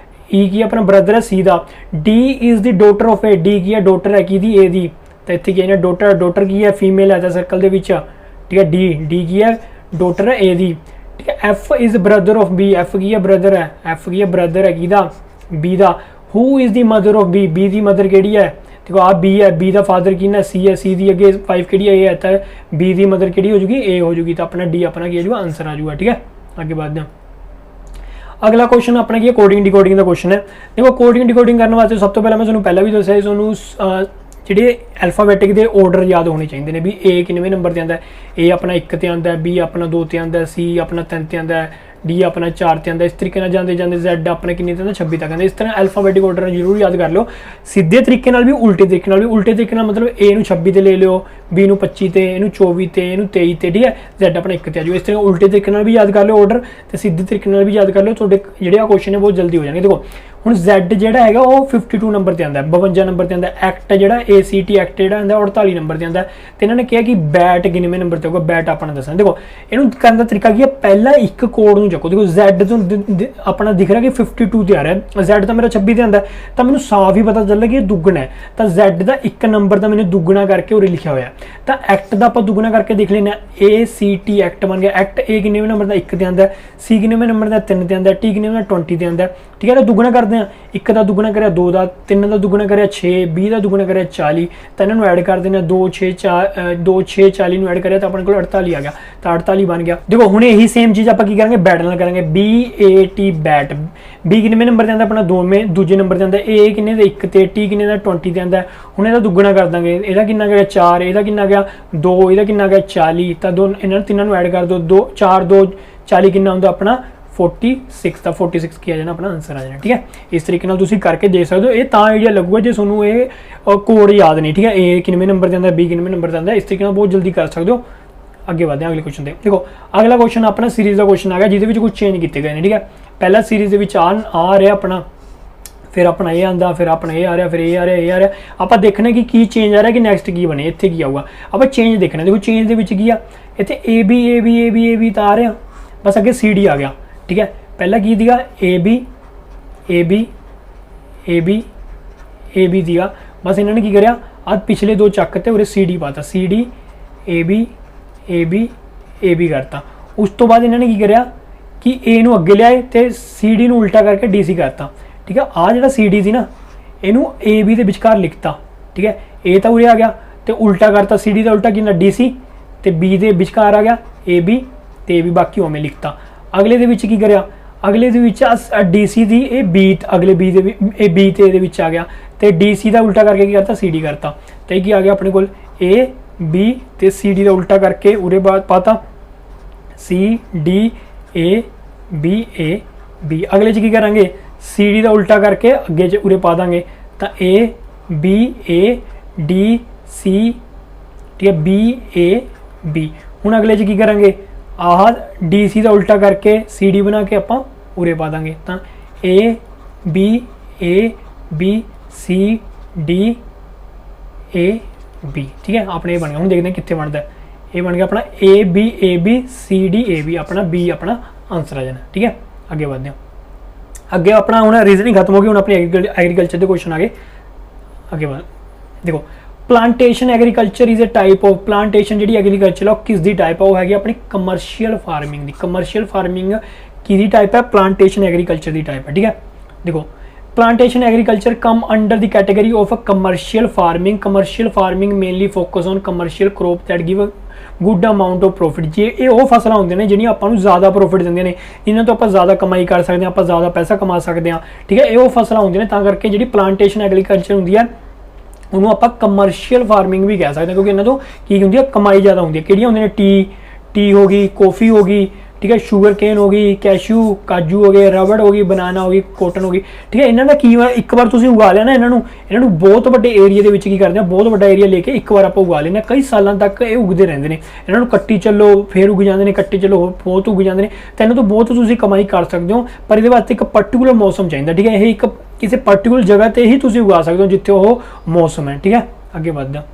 ई की अपना ब्रदर है सी दा, D is the daughter of A, D की है डॉटर है की दी ए दी, तो इत्थे की है डॉटर, डॉटर की है फीमेल है सर्कल दे विच, ठीक है डी, डी की है डॉटर है ए दी, ठीक है। F is brother of B, F की है ब्रदर है, एफ की है ब्रदर है की दा बी दा। Who is the mother of B, B दी मदर केड़ी है, देखो आप बी है, बी का फादर की ना सी है, सी दी अगे वाइफ केड़ी है ए है, तो बी दी मदर केड़ी हो जूगी ए हो जूगी, तो अपना डी अपना की हो आंसर आ जाऊगा, ठीक है। आगे बढ़ते हैं, अगला क्वेश्चन अपना की कोडिंग डिकोडिंग का क्वेश्चन है। देखो कोडिंग डिकोडिंग करने वास्ते सब तो पहले मैं पहला भी दस्या तुहानूं ਜਿਹੜੇ ਐਲਫਾਬੈਟਿਕ ਦੇ ਆਰਡਰ ਯਾਦ ਹੋਣੇ ਚਾਹੀਦੇ ਨੇ, ਵੀ ਏ ਕਿੰਨਵੇਂ ਨੰਬਰ ਤੇ ਆਉਂਦਾ, ਏ ਆਪਣਾ 1 ਤੇ ਆਉਂਦਾ, ਬੀ ਆਪਣਾ 2 ਤੇ ਆਉਂਦਾ, ਸੀ ਆਪਣਾ 3 ਤੇ ਆਉਂਦਾ, डी अपना 4 ਤੇ ਆਉਂਦਾ, ਇਸ ਤਰੀਕੇ ਨਾਲ ਜਾਂਦੇ ਜਾਂਦੇ Z अपने किन्ने ਤੇ ਆਉਂਦਾ 26 ਤੱਕ ਆਉਂਦਾ। ਇਸ ਤਰ੍ਹਾਂ ਐਲਫਾਬੈਟਿਕ ਆਰਡਰ ਜ਼ਰੂਰ ਯਾਦ ਕਰ ਲਿਓ, ਸਿੱਧੇ ਤਰੀਕੇ ਨਾਲ ਵੀ ਉਲਟੇ ਤਰੀਕੇ ਨਾਲ ਵੀ। ਉਲਟੇ ਤਰੀਕੇ ਨਾਲ ਮਤਲਬ A ਨੂੰ 26 ਤੇ ਲੈ ਲਿਓ, B ਨੂੰ 25 ਤੇ, ਇਹਨੂੰ 24 ਤੇ, ਇਹਨੂੰ 23 ਤੇ, ਠੀਕ ਹੈ, Z ਆਪਣਾ 1 ਤੇ ਆ ਜਾਓ। ਇਸ ਤਰ੍ਹਾਂ ਉਲਟੇ ਤਰੀਕੇ ਨਾਲ ਵੀ ਯਾਦ ਕਰ ਲਿਓ ਆਰਡਰ, ਤੇ ਸਿੱਧੇ ਤਰੀਕੇ ਨਾਲ ਵੀ ਯਾਦ ਕਰ ਲਿਓ, ਤੁਹਾਡੇ ਜਿਹੜੇ ਆ ਕੁਐਸਚਨ ਨੇ ਬਹੁਤ ਜਲਦੀ ਹੋ ਜਾਣਗੇ। ਦੇਖੋ ਹੁਣ Z ਜਿਹੜਾ ਹੈਗਾ ਉਹ 52 ਨੰਬਰ ਤੇ ਆਉਂਦਾ, 52 ਨੰਬਰ ਤੇ ਆਉਂਦਾ। ਐਕਟ ਜਿਹੜਾ ACT ਐਕਟ ਜਿਹੜਾ ਆਉਂਦਾ 48 ਨੰਬਰ ਤੇ ਆਉਂਦਾ, ਤੇ ਇਹਨਾਂ ਨੇ ਕਿਹਾ ਕਿ ਬੈਟ ਕਿੰਨਵੇਂ ਨੰਬਰ ਤੇ ਹੋਊਗਾ, ਬੈਟ ਆਪਣਾ ਦੱਸਣਾ। ਦੇਖੋ ਇਹਨੂੰ ਕਰਨ ਦਾ ਤਰੀਕਾ ਕੀ ਹੈ, ਪਹਿਲਾਂ ਇੱਕ ਕੋਡ ਨੂੰ ਚੱਕੋ। ਦੇਖੋ Z ਤੋਂ अपना दिख रहा है कि 52 ਤੇ ਆ ਰਿਹਾ, Z ਤਾਂ ਮੇਰਾ 26 ਤੇ ਆਂਦਾ, ਤਾਂ ਮੈਨੂੰ ਸਾਫ਼ ਹੀ ਪਤਾ ਚੱਲ ਗਿਆ ਇਹ ਦੁੱਗਣਾ ਹੈ, ਤਾਂ Z ਦਾ ਇੱਕ ਨੰਬਰ ਦਾ ਮੈਨੂੰ ਦੁੱਗਣਾ ਕਰਕੇ ਉਰੇ ਲਿਖਿਆ ਹੋਇਆ। ਤਾਂ ਐਕਟ ਦਾ ਆਪਾਂ ਦੁੱਗਣਾ ਕਰਕੇ ਦੇਖ ਲੈਣਾ, ACT ਐਕਟ ਬਣ ਗਿਆ। ਐਕਟ A ਕਿੰਨੇਵੇਂ ਨੰਬਰ ਦਾ 1 ਤੇ ਆਂਦਾ, C ਕਿੰਨੇਵੇਂ ਨੰਬਰ ਦਾ 3 ਤੇ ਆਂਦਾ, T ਕਿੰਨੇਵੇਂ ਦਾ 20 ਤੇ ਆਂਦਾ, ਠੀਕ ਹੈ। ਤਾਂ ਦੁੱਗਣਾ ਕਰਦੇ ਆ, 1 ਦਾ ਦੁੱਗਣਾ ਕਰਿਆ 2 ਦਾ, 3 ਦਾ ਦੁੱਗਣਾ ਕਰਿਆ 6, 20 ਦਾ ਦੁੱਗਣਾ ਕਰਿਆ 40, ਤਾਂ ਇਹਨਾਂ ਨੂੰ ਐਡ ਕਰ ਦੇਣਾ 2 6 40 ਨੂੰ ਐਡ ਕਰਿਆ ਤਾਂ ਆਪਣੇ ਕੋਲ 48 ਆ ਗਿਆ, ਤਾਂ 48 ਬਣ ਗਿਆ। ਦੇਖੋ ਹੁਣ ਇਹੀ ਸੇਮ ਚੀਜ਼ ਆਪਾਂ ਕੀ ਕਰਾਂਗੇ, ਬੈਟ ਨਾਲ ਕਰਾਂਗੇ। BAT बैट, B किन्ने नंबर ते आंदा अपना दूजे नंबर ते आंदा, A किन्ने दे 1 ते, T किन्ने दा 20 ते आंदा। हुण इहदा दुगना कर दांगे, इहदा किन्ना गया 4, इहदा किन्ना गया 2, इहदा किन्ना गया 40, तां दो इन्हां तिन्नां नूं ऐड कर दो, 2 4 2 40 किन्ना हुंदा अपना 46, ਤਾਂ 46 ਕੀ ਆ ਜਾਣਾ ਆਪਣਾ ਆਨਸਰ ਆ ਜਾਣਾ, ਠੀਕ ਹੈ। ਇਸ ਤਰੀਕੇ ਨਾਲ ਤੁਸੀਂ ਕਰਕੇ ਦੇਖ ਸਕਦੇ ਹੋ, ਇਹ ਤਾਂ ਆਈਡੀਆ ਲੱਗੂਗਾ ਜੇ ਤੁਹਾਨੂੰ ਇਹ ਕੋਡ ਯਾਦ ਨਹੀਂ, ਠੀਕ ਹੈ। A ਕਿੰਨਵੇਂ ਨੰਬਰ ਤੇ ਆਂਦਾ, B ਕਿੰਨਵੇਂ ਨੰਬਰ ਤੇ ਆਂਦਾ, ਇਸ ਤਰੀਕੇ ਨਾਲ ਬਹੁਤ ਜਲਦੀ ਕਰ ਸਕਦੇ ਹੋ। ਅੱਗੇ ਵਧਦੇ ਹਾਂ ਅਗਲੇ ਕੁਐਸਚਨ ਤੇ। ਦੇਖੋ ਅਗਲਾ ਕੁਐਸਚਨ ਆਪਣਾ ਸੀਰੀਜ਼ ਦਾ ਕੁਐਸਚਨ ਆ ਗਿਆ, ਜਿਹਦੇ ਵਿੱਚ ਕੁਝ ਚੇਂਜ ਕੀਤੇ ਗਏ ਨੇ, ਠੀਕ ਹੈ। ਪਹਿਲਾ ਸੀਰੀਜ਼ ਦੇ ਵਿੱਚ ਆ ਰਿਹਾ ਆਪਣਾ, ਫਿਰ ਆਪਣਾ ਇਹ ਆਂਦਾ, ਫਿਰ ਆਪਣਾ ਇਹ ਆ ਰਿਹਾ, ਫਿਰ ਇਹ ਆ ਰਿਹਾ, ਇਹ ਆ ਰਿਹਾ। ਆਪਾਂ ਦੇਖਣਾ ਕਿ ਕੀ ਚੇਂਜ ਆ ਰਿਹਾ, ਕਿ ਨੈਕਸਟ ਕੀ ਬਣੇ, ਇੱਥੇ ਕੀ ਆਊਗਾ, ਆਪਾਂ ਚੇਂਜ ਦੇਖਣਾ। ਦੇਖੋ ਚੇਂਜ ਦੇ ਵਿੱਚ ਕੀ ਆ, ਇੱਥੇ AB ਤਾਂ ਆ ਰਿਹਾ, ਬਸ ਅੱਗੇ CD ਆ ਗਿਆ, ਠੀਕ ਹੈ। ਪਹਿਲਾਂ ਕੀ ਦੀਗਾ AB ਦੀਗਾ, ਬਸ ਇਹਨਾਂ ਨੇ ਕੀ ਕਰਿਆ, ਆ ਪਿਛਲੇ ਦੋ ਚੱਕ ਤੇ ਉਰੇ CD ਪਾਤਾ, CD AB ਕਰਤਾ। ਉਸ ਤੋਂ ਬਾਅਦ ਇਹਨਾਂ ਨੇ ਕੀ ਕਰਿਆ ਕਿ A ਨੂੰ ਅੱਗੇ ਲਿਆਏ ਤੇ CD ਨੂੰ ਉਲਟਾ ਕਰਕੇ DC ਕਰਤਾ, ਠੀਕ ਹੈ। ਆ ਜਿਹੜਾ CD ਸੀ ਨਾ, ਇਹਨੂੰ AB ਦੇ ਵਿਚਕਾਰ ਲਿਖਤਾ, ਠੀਕ ਹੈ। A ਤਾਂ ਉਰੇ ਆ ਗਿਆ ਤੇ ਉਲਟਾ ਕਰਤਾ, CD ਦਾ ਉਲਟਾ ਕਿੰਨਾ DC, ਤੇ B ਦੇ ਵਿਚਕਾਰ ਆ ਗਿਆ AB, ਤੇ AB ਬਾਕੀ ਉਵੇਂ ਲਿਖਤਾ। ਅਗਲੇ ਦੇ ਵਿੱਚ ਕੀ ਕਰਿਆ, ਅਗਲੇ ਦੇ ਵਿੱਚ DC ਦੀ ਇਹ B, ਅਗਲੇ B ਦੇ ਇਹ B ਤੇ ਇਹਦੇ ਵਿੱਚ ਆ ਗਿਆ, ਤੇ DC ਦਾ ਉਲਟਾ ਕਰਕੇ ਕੀ ਕਰਤਾ, CD ਕਰਤਾ, ਤੇ ਕੀ ਆ ਗਿਆ ਆਪਣੇ ਕੋਲ A B ਤੇ CD ਦਾ ਉਲਟਾ ਕਰਕੇ ਉਰੇ ਬਾਅਦ ਪਾਤਾ CDAB। ਅਗਲੇ ਚ ਕੀ ਕਰਾਂਗੇ, CD ਦਾ ਉਲਟਾ ਕਰਕੇ ਅੱਗੇ ਚ ਉਰੇ ਪਾ ਦਾਂਗੇ, ਤਾਂ ABADC, ਠੀਕ ਹੈ, BAB। ਹੁਣ ਅਗਲੇ ਚ ਕੀ ਕਰਾਂਗੇ, ਆਹ DC ਦਾ ਉਲਟਾ ਕਰਕੇ CD ਬਣਾ ਕੇ ਆਪਾਂ ਉਰੇ ਪਾ ਦਾਂਗੇ, ਤਾਂ ABABCDAB, ठीक है। अपने ये बन गया, हम देखते हैं कितने बनता है, ये बन गया अपना ABABCDAB, अपना B अपना आंसर आ जाना, ठीक है। आगे बढ़ते हैं, अगे अपना हूँ रीजनिंग खत्म हो गई, हूँ अपनी एग्रीकल्चर के क्वेश्चन आ गए। आगे बढ़ देखो, plantation agriculture is a type of, plantation जी एग्रीकल्चर है किस दी टाइप है, वो हैगी अपनी कमर्शियल फार्मिंग दी। कमर्शियल फार्मिंग की दी टाइप है, प्लांटेशन एग्रीकल्चर दी टाइप है, ठीक है। देखो plantation agriculture come under the category of a commercial farming. Commercial farming mainly focus on commercial crop that give a good amount of profit. जे ये वो फसलें होंगे ने जिन्हें आपां नूं ज़्यादा प्रॉफिट दिंदे ने, इन्हां तो आपां ज़्यादा कमाई कर सकते हैं, आपां ज़्यादा पैसा कमा सकते हैं, ठीक है। ये वो फसलें होंगे ने, तां करके जिहड़ी प्लांटेशन एग्रीकल्चर हुंदी है उन्होंने आपां कमर्शियल फार्मिंग भी कह सकते हैं, क्योंकि इन्हां तो की हुंदी है, कमाई ज़्यादा होंदी है। किहड़ियां होंदियां ने, टी हो गई, कॉफ़ी हो गई, ठीक है, शुगर केन हो गई, कैशू काजू हो गए, रबड़ हो गई, बनाना हो गई, कॉटन हो गई, ठीक है। इन्हों का की एक बार तुसीं उगा लिया ना, इन्हों बहुत बड़े एरिया के की करते हैं, बहुत बड़ा एरिया लेके एक बार आप उगा लेना, कई सालों तक ये उगते रहते हैं। इन्हों कट्टी चलो फिर उग जाते हैं, कट्टी चलो बहुत उग जाते हैं, तो इन्हों तो बहुत तुसीं कमाई कर सकते हो, पर ये वास्ते एक पर्टिकुलर मौसम चाहिए, ठीक है। ये एक किसी पर्टिकुलर जगह पर ही तुसीं उगा सकते हो जिथे वो मौसम है, ठीक है। आगे बढ़ते हैं,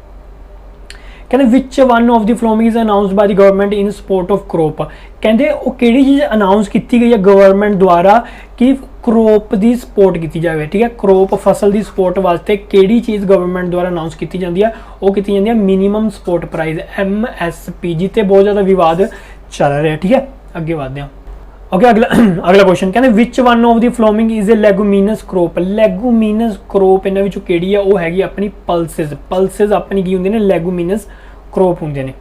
ਕਹਿੰਦੇ which one of the following is announced by the government in support of crop. ਕਹਿੰਦੇ ਉਹ ਕਿਹੜੀ ਚੀਜ਼ ਅਨਾਊਂਸ ਕੀਤੀ ਗਈ ਹੈ ਗਵਰਨਮੈਂਟ ਦੁਆਰਾ ਕਿ ਕਰੋਪ ਦੀ ਸਪੋਰਟ ਕੀਤੀ ਜਾਵੇ, ਠੀਕ ਹੈ, ਕਰੋਪ ਫਸਲ ਦੀ ਸਪੋਰਟ ਵਾਸਤੇ ਕਿਹੜੀ ਚੀਜ਼ ਗਵਰਨਮੈਂਟ ਦੁਆਰਾ ਅਨਾਊਂਸ ਕੀਤੀ ਜਾਂਦੀ ਹੈ, ਉਹ ਕੀਤੀ ਜਾਂਦੀ ਹੈ ਮਿਨੀਮਮ ਸਪੋਰਟ ਪ੍ਰਾਈਸ MSP, ਜਿੱਤੇ ਬਹੁਤ ਜ਼ਿਆਦਾ ਵਿਵਾਦ ਚੱਲ ਰਿਹਾ, ਠੀਕ ਹੈ। ਅੱਗੇ ਵਧਦੇ ਹਾਂ। ओके अगला क्वेश्चन कहते which one of the following is a leguminous crop. Leguminous crop इन्हां विचों किहड़ी है, वो हैगी अपनी पल्सिस। पल्सिस अपनी की हुंदे ने लेगुमिनस क्रॉप हुंदे ने।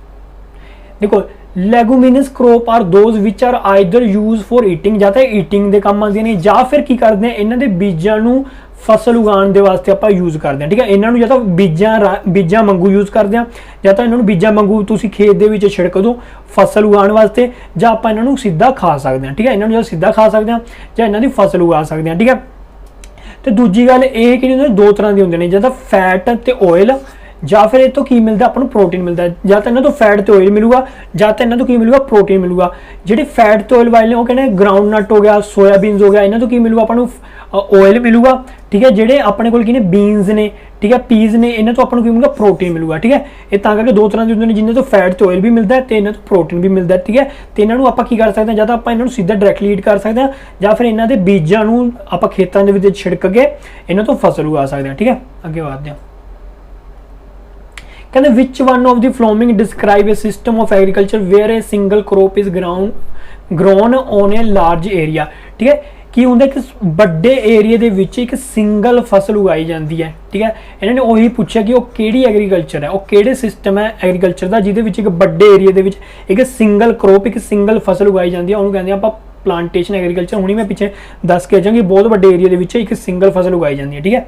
देखो leguminous crop are those which are either use for eating, या तो ईटिंग के काम आते हैं, या फिर की करते हैं इन्हां दे बीजां नूं फसल उगाने के वास्ते आप यूज़ करते हैं, ठीक है। इन्हों या तो बीजा वांगू यूज़ करते हैं, या तो इन्होंने बीजा वांगू तुसी खेत के छिड़क दो फसल उगाने वास्ते, या आप इन्हों सीधा खा सकते हैं, ठीक है। इन्होंने सीधा खा सकते हैं या इन्हों की फसल उगा सकते हैं, ठीक है। तो दूजी गल ये कि दो तरह के होंगे ने, या तो फैट तो ऑयल, या फिर ये तो की मिलता अपन प्रोटीन मिलता है, या तो इन्हों तो फैट तो ऑयल मिलूगा, या तो इन्हों तो की मिलूगा प्रोटीन मिलूगा। ਜਿਹੜੇ फैट तो ऑयल वाले ने वो कहने ग्राउंड नट हो गया, सोयाबीनस हो गया, इन्हों तो की मिलूगा अपन ऑयल मिलूगा, ठीक है। ਜਿਹੜੇ ਆਪਣੇ ਕੋਲ ਕੀ ਨੇ बीन्स ने, ठीक है, पीज ने, इन्हों तो अपन की मिलूगा प्रोटीन मिलूगा, ठीक है। ये ਤਾਂ ਕਰਕੇ दो तरह के होंगे जिन्हें तो फैट तो ऑयल भी मिलता है तो इन्हों तो प्रोटीन भी मिलता है, ठीक है। तो इन्हों आप की कर सकते हैं, या तो आप इन्हों सीधा डायरैक्टली ईट कर सकते हैं, या फिर इन्हों के बीजां नूं आप खेतों के विच छिड़क के इन्हों तो फसल उगा सकते हैं, ठीक है। अगे बढ़ते हैं। कहते which one of the following describe a system of agriculture where a single crop is grown on a large area, ठीक है। की होंगे कि बड़े एरिए दे विच एक सिंगल फसल उगाई जाती है, ठीक है। इन्होंने वही पूछा कि वो केड़ी एग्रीकल्चर है, वो केड़े सिस्टम है एग्रीकल्चर का जिहदे विच एक बड़े एरिए दे विच एक सिंगल क्रॉप एक सिंगल फसल उगाई जाती है, उन्होंने कहते हैं आप प्लांटेशन एग्रीकल्चर। हुणी मैं पिछे दस के जाऊँगी बहुत बड़े एरिए दे विच एक सिंगल फसल उगाई जाती है, ठीक है।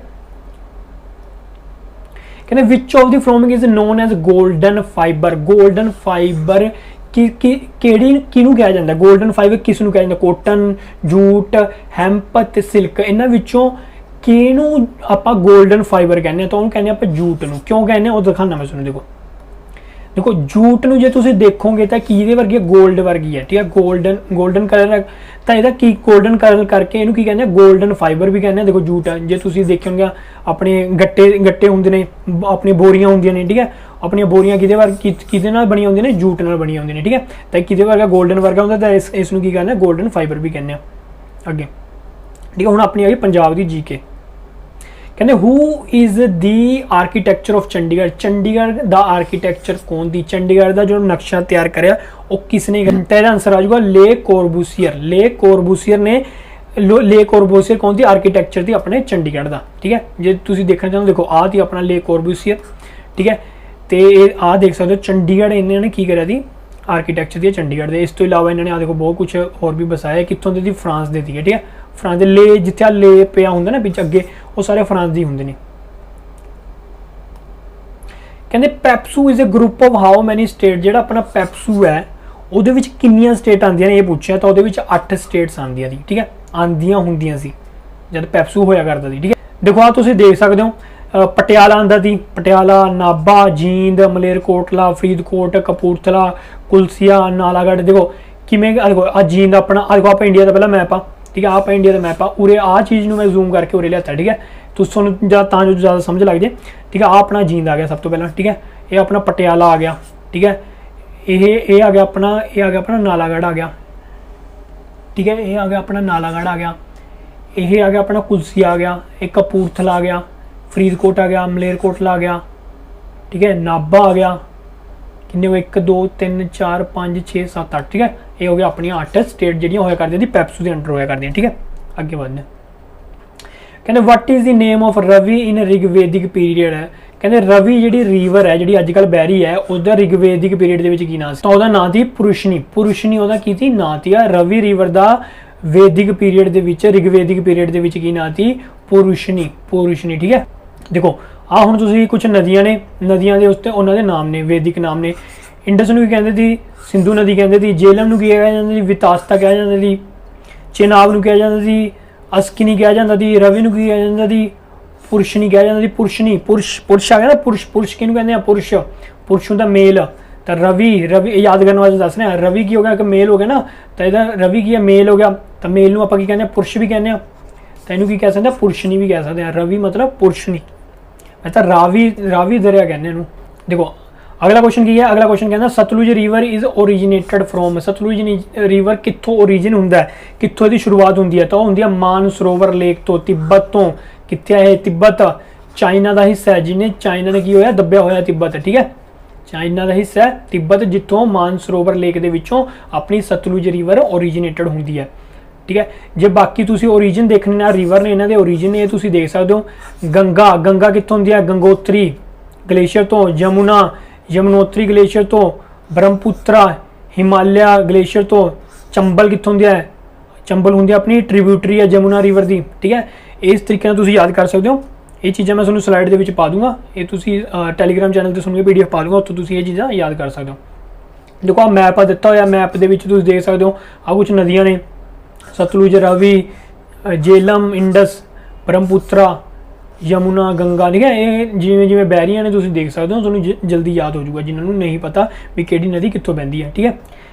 कहते which of the following is known as golden fibre. Golden fibre ਕਿਹੜੀ ਕਿਹਨੂੰ ਕਿਹਾ ਜਾਂਦਾ, ਗੋਲਡਨ ਫਾਈਬਰ ਕਿਸ ਨੂੰ ਕਿਹਾ ਜਾਂਦਾ, ਕੋਟਨ, ਜੂਟ, ਹੈਂਪ ਤੇ ਸਿਲਕ, ਇਹਨਾਂ ਵਿੱਚੋਂ ਕਿਹਨੂੰ ਆਪਾਂ ਗੋਲਡਨ ਫਾਈਬਰ ਕਹਿੰਦੇ ਆ, ਤਾਂ ਉਹਨੂੰ ਕਹਿੰਦੇ ਆਪਾਂ ਜੂਟ ਨੂੰ। ਕਿਉਂ ਕਹਿੰਦੇ ਆ ਉਹ ਦਿਖਾਣਾ ਮੈਂ ਤੁਹਾਨੂੰ। देखो जूट ਨੂੰ ਜੇ ਤੁਸੀਂ ਦੇਖੋਗੇ ਤਾਂ ਕਿਹਦੇ ਵਰਗੀ ਹੈ, ਗੋਲਡ ਵਰਗੀ ਹੈ, ਠੀਕ ਹੈ। ਗੋਲਡਨ ਕਲਰ ਹੈ ਤਾਂ ਇਹਦਾ ਕੀ ਗੋਲਡਨ ਕਲਰ ਕਰਕੇ ਇਹਨੂੰ ਕੀ ਕਹਿੰਦੇ ਆ, ਗੋਲਡਨ ਫਾਈਬਰ ਵੀ ਕਹਿੰਦੇ ਆ। ਦੇਖੋ ਜੂਟ ਜੇ ਤੁਸੀਂ ਦੇਖੋਗੇ ਆਪਣੇ ਗੱਟੇ ਹੁੰਦੇ ਨੇ, ਆਪਣੀ ਬੋਰੀਆਂ ਹੁੰਦੀਆਂ ਨੇ, ਠੀਕ ਹੈ। ਆਪਣੀਆਂ ਬੋਰੀਆਂ ਕਿਹਦੇ ਨਾਲ ਬਣੀਆਂ ਹੁੰਦੀਆਂ ਨੇ, ਜੂਟ ਨਾਲ ਬਣੀਆਂ ਹੁੰਦੀਆਂ ਨੇ, ਠੀਕ ਹੈ। ਤਾਂ ਕਿਹਦੇ ਵਰਗਾ ਗੋਲਡਨ ਵਰਗਾ ਹੁੰਦਾ, ਤਾਂ ਇਸ ਨੂੰ ਕੀ ਕਹਿੰਦੇ ਆ, ਗੋਲਡਨ ਫਾਈਬਰ ਵੀ ਕਹਿੰਦੇ ਆ। ਅੱਗੇ ਠੀਕ ਹੈ, ਹੁਣ ਆਪਣੀ ਆ ਗਈ ਪੰਜਾਬ ਦੀ ਜੀਕੇ। कहते who is the architecture of Chandigarh. Chandigarh का आर्कीटैक्चर कौन दी, चंडीगढ़ का जो नक्शा तैयार कराया वो किसने किया। तेरा आंसर आ जाऊगा ले कोर्बूसियर। ले कोर्बूसियर ने ले कोर्बूसियर कौन थी, आर्कीटैक्चर थी अपने चंडीगढ़ का, ठीक है। जे तुसीं देखना चाहो देखो आ थी अपना ले कोर्बूसियर, ठीक है। तो आ देख सकते हो चंडीगढ़ इन्होंने की करा थी, आर्कीटैक्चर थी चंडीगढ़ के। इस तो इलावा इन्होंने आ देखो बहुत कुछ होर भी बसाया, कितों दी फ्रांस दे थी, ठीक है। फ्रांस दे ले जिथे ले पिया होंगे ना पिछ अगे वो सारे फ्रांस दी होंगे ने। कहते PEPSU is a group of how many state. जो अपना पैप्सू है वो कितनियां स्टेट आंदियां ने, ये पूछा तो वो 8 स्टेट्स आंदियां सी, ठीक है। आंदियां होंदियां सी जब पैप्सू होया करता सी, ठीक है। देखो आ तुसीं देख सकते हो पटियाला आंदा सी, पटियाला, नाभा, जींद, मलेरकोटला, फरीदकोट, कपूरथला, कुलसिया, नालागढ़। देखो किमें देखो आ जींद अपना, देखो आप इंडिया का पहला मैप आ, ठीक है। आप इंडिया का मैप आ, उरे आ चीज़ में जूम करके उरे लिया, ठीक है। तो तुहानूं जो ज़्यादा समझ लग जाए, ठीक है। आ अपना जींद आ गया सब तो पहला, ठीक है। ये अपना पटियाला आ गया, ठीक है। ये आ गया अपना नालागढ़ आ गया, ठीक है। ये आ गया अपना नालागढ़ आ गया, ये आ गया अपना कुलसिया आ गया, एक कपूरथला आ गया, फरीदकोट आ गया, मलेरकोटला आ गया, ठीक है। नाभा आ गया, किन्ने 1 2 3 4 5 6 7 8, ठीक है। ये हो गया अपनी 8 स्टेट जिहड़ियां होया करदियां पैप्सू के अंडर होया करदियां, ठीक है। अगे बढ़ने कहते what is the name of Ravi in Rigvedic period है। कहते रवि जी रिवर है जी अजकल बह रही है, उसका ऋग्वेदिक पीरियड के नाम से, तो वह नाम थी पुरुषनी। पुरुषनी वह की नाम थी, रवि रिवर का वैदिक पीरियड के ऋग्वेदिक पीरियड के नाम थी पुरुषनी, पुरुषनी, ठीक है। देखो आ हुण तुसीं कुछ नदियां ने, नदियां के उत्ते उन्होंने नाम ने, वैदिक नाम ने। इंडस नूं कहते थी, सिंधु नदी कहते थी, जेलम नूं कहा जाता थी, वितास्ता कहा जाता थी, चेनाब नूं कहा जाता थी, अस्किनी कहा जाता थी, रवि नूं कहा जाता थी, पुरुषनी कहा जाता थी। पुरुषनी पुरुष आ गया ना, पुरुष किहनूं कहते हैं, पुरुष पुरुष होंदा मेल। तो रवि याद करने वास्ते दस रहे हैं, रवि की हो गया कि मेल हो गया ना, तो इहदा रवि की है मेल हो गया, तो मेल नूं आपां की कहते हैं, पुरुष भी कहते हैं, तो इहनूं की कह सकते हैं, पुरुषनी भी कह सकते हैं। रवि मतलब पुरुषनी, मतलब रावी दरिया कहने इहनूं। देखो ਅਗਲਾ ਕੁਐਸਚਨ ਕੀ ਹੈ, ਅਗਲਾ ਕੁਐਸਚਨ ਕਹਿੰਦਾ Sutlej river is originated from, Sutlej river ਕਿੱਥੋਂ ਓਰੀਜਿਨ ਹੁੰਦਾ ਹੈ, ਕਿੱਥੋਂ ਇਹਦੀ ਸ਼ੁਰੂਆਤ ਹੁੰਦੀ ਹੈ, ਤਾਂ ਉਹ ਹੁੰਦੀ ਹੈ ਮਾਨਸਰੋਵਰ ਲੇਕ ਤੋਂ, ਤਿੱਬਤ ਤੋਂ। ਕਿੱਥੇ ਹੈ ਇਹ? ਤਿੱਬਤ ਚਾਈਨਾ ਦਾ ਹਿੱਸਾ ਹੈ, ਜਿਹਨੇ ਚਾਈਨਾ ਨੇ ਕੀ ਹੋਇਆ ਦੱਬਿਆ ਹੋਇਆ ਤਿੱਬਤ, ਠੀਕ ਹੈ, ਚਾਈਨਾ ਦਾ ਹਿੱਸਾ ਹੈ ਤਿੱਬਤ, ਜਿੱਥੋਂ ਮਾਨਸਰੋਵਰ ਲੇਕ ਦੇ ਵਿੱਚੋਂ ਆਪਣੀ ਸਤਲੁਜ ਰਿਵਰ ਓਰੀਜਿਨੇਟਡ ਹੁੰਦੀ ਹੈ, ਠੀਕ ਹੈ। ਜੇ ਬਾਕੀ ਤੁਸੀਂ ਓਰੀਜਿਨ ਦੇਖਣੇ ਨਾ ਰਿਵਰ ਨੇ, ਇਹਨਾਂ ਦੇ ਓਰੀਜਿਨ ਨੇ, ਇਹ ਤੁਸੀਂ ਦੇਖ ਸਕਦੇ ਹੋ। ਗੰਗਾ, ਗੰਗਾ ਕਿੱਥੋਂ ਹੁੰਦੀ ਹੈ? ਗੰਗੋਤਰੀ ਗਲੇਸ਼ੀਅਰ ਤੋਂ। ਯਮੁਨਾ, ਯਮਨੋਤਰੀ ਗਲੇਸ਼ੀਅਰ ਤੋਂ। ਬ੍ਰਹਮਪੁੱਤਰਾ ਹਿਮਾਲਿਆ ਗਲੇਸ਼ੀਅਰ ਤੋਂ। ਚੰਬਲ ਕਿੱਥੋਂ ਹੁੰਦੀ ਹੈ? ਚੰਬਲ ਹੁੰਦੀ ਹੈ ਆਪਣੀ ਟ੍ਰਿਬਿਊਟਰੀ ਹੈ ਯਮੁਨਾ ਰਿਵਰ ਦੀ, ਠੀਕ ਹੈ। ਇਸ ਤਰੀਕੇ ਨਾਲ ਤੁਸੀਂ ਯਾਦ ਕਰ ਸਕਦੇ ਹੋ। ਇਹ ਚੀਜ਼ਾਂ ਮੈਂ ਤੁਹਾਨੂੰ ਸਲਾਈਡ ਦੇ ਵਿੱਚ ਪਾ ਦੂੰਗਾ, ਇਹ ਤੁਸੀਂ ਟੈਲੀਗ੍ਰਾਮ ਚੈਨਲ ਤੇ ਸੁਣ ਕੇ PDF ਪਾ ਦੂੰਗਾ, ਉੱਥੋਂ ਤੁਸੀਂ ਇਹ ਚੀਜ਼ਾਂ ਯਾਦ ਕਰ ਸਕਦੇ ਹੋ। ਦੇਖੋ ਆ ਮੈਪ ਆ ਦਿੱਤਾ ਹੋਇਆ, ਮੈਪ ਦੇ ਵਿੱਚ ਤੁਸੀਂ ਦੇਖ ਸਕਦੇ ਹੋ ਆ ਕੁਝ ਨਦੀਆਂ ਨੇ, ਸਤਲੁਜ, ਰਾਵੀ, ਜੇਲਮ, ਇੰਡਸ, ਬ੍ਰਹਮਪੁੱਤਰਾ, ਯਮੁਨਾ, ਗੰਗਾ, ਠੀਕ ਹੈ। ਇਹ ਜਿਵੇਂ ਜਿਵੇਂ ਬਹਿ ਰਹੀਆਂ ਨੇ ਤੁਸੀਂ ਦੇਖ ਸਕਦੇ ਹੋ, ਤੁਹਾਨੂੰ ਜਲਦੀ ਯਾਦ ਹੋ ਜਾਊਗਾ ਜਿਨ੍ਹਾਂ ਨੂੰ ਨਹੀਂ ਪਤਾ ਵੀ ਕਿਹੜੀ ਨਦੀ ਕਿੱਥੋਂ ਬਹਿੰਦੀ ਹੈ, ਠੀਕ ਹੈ।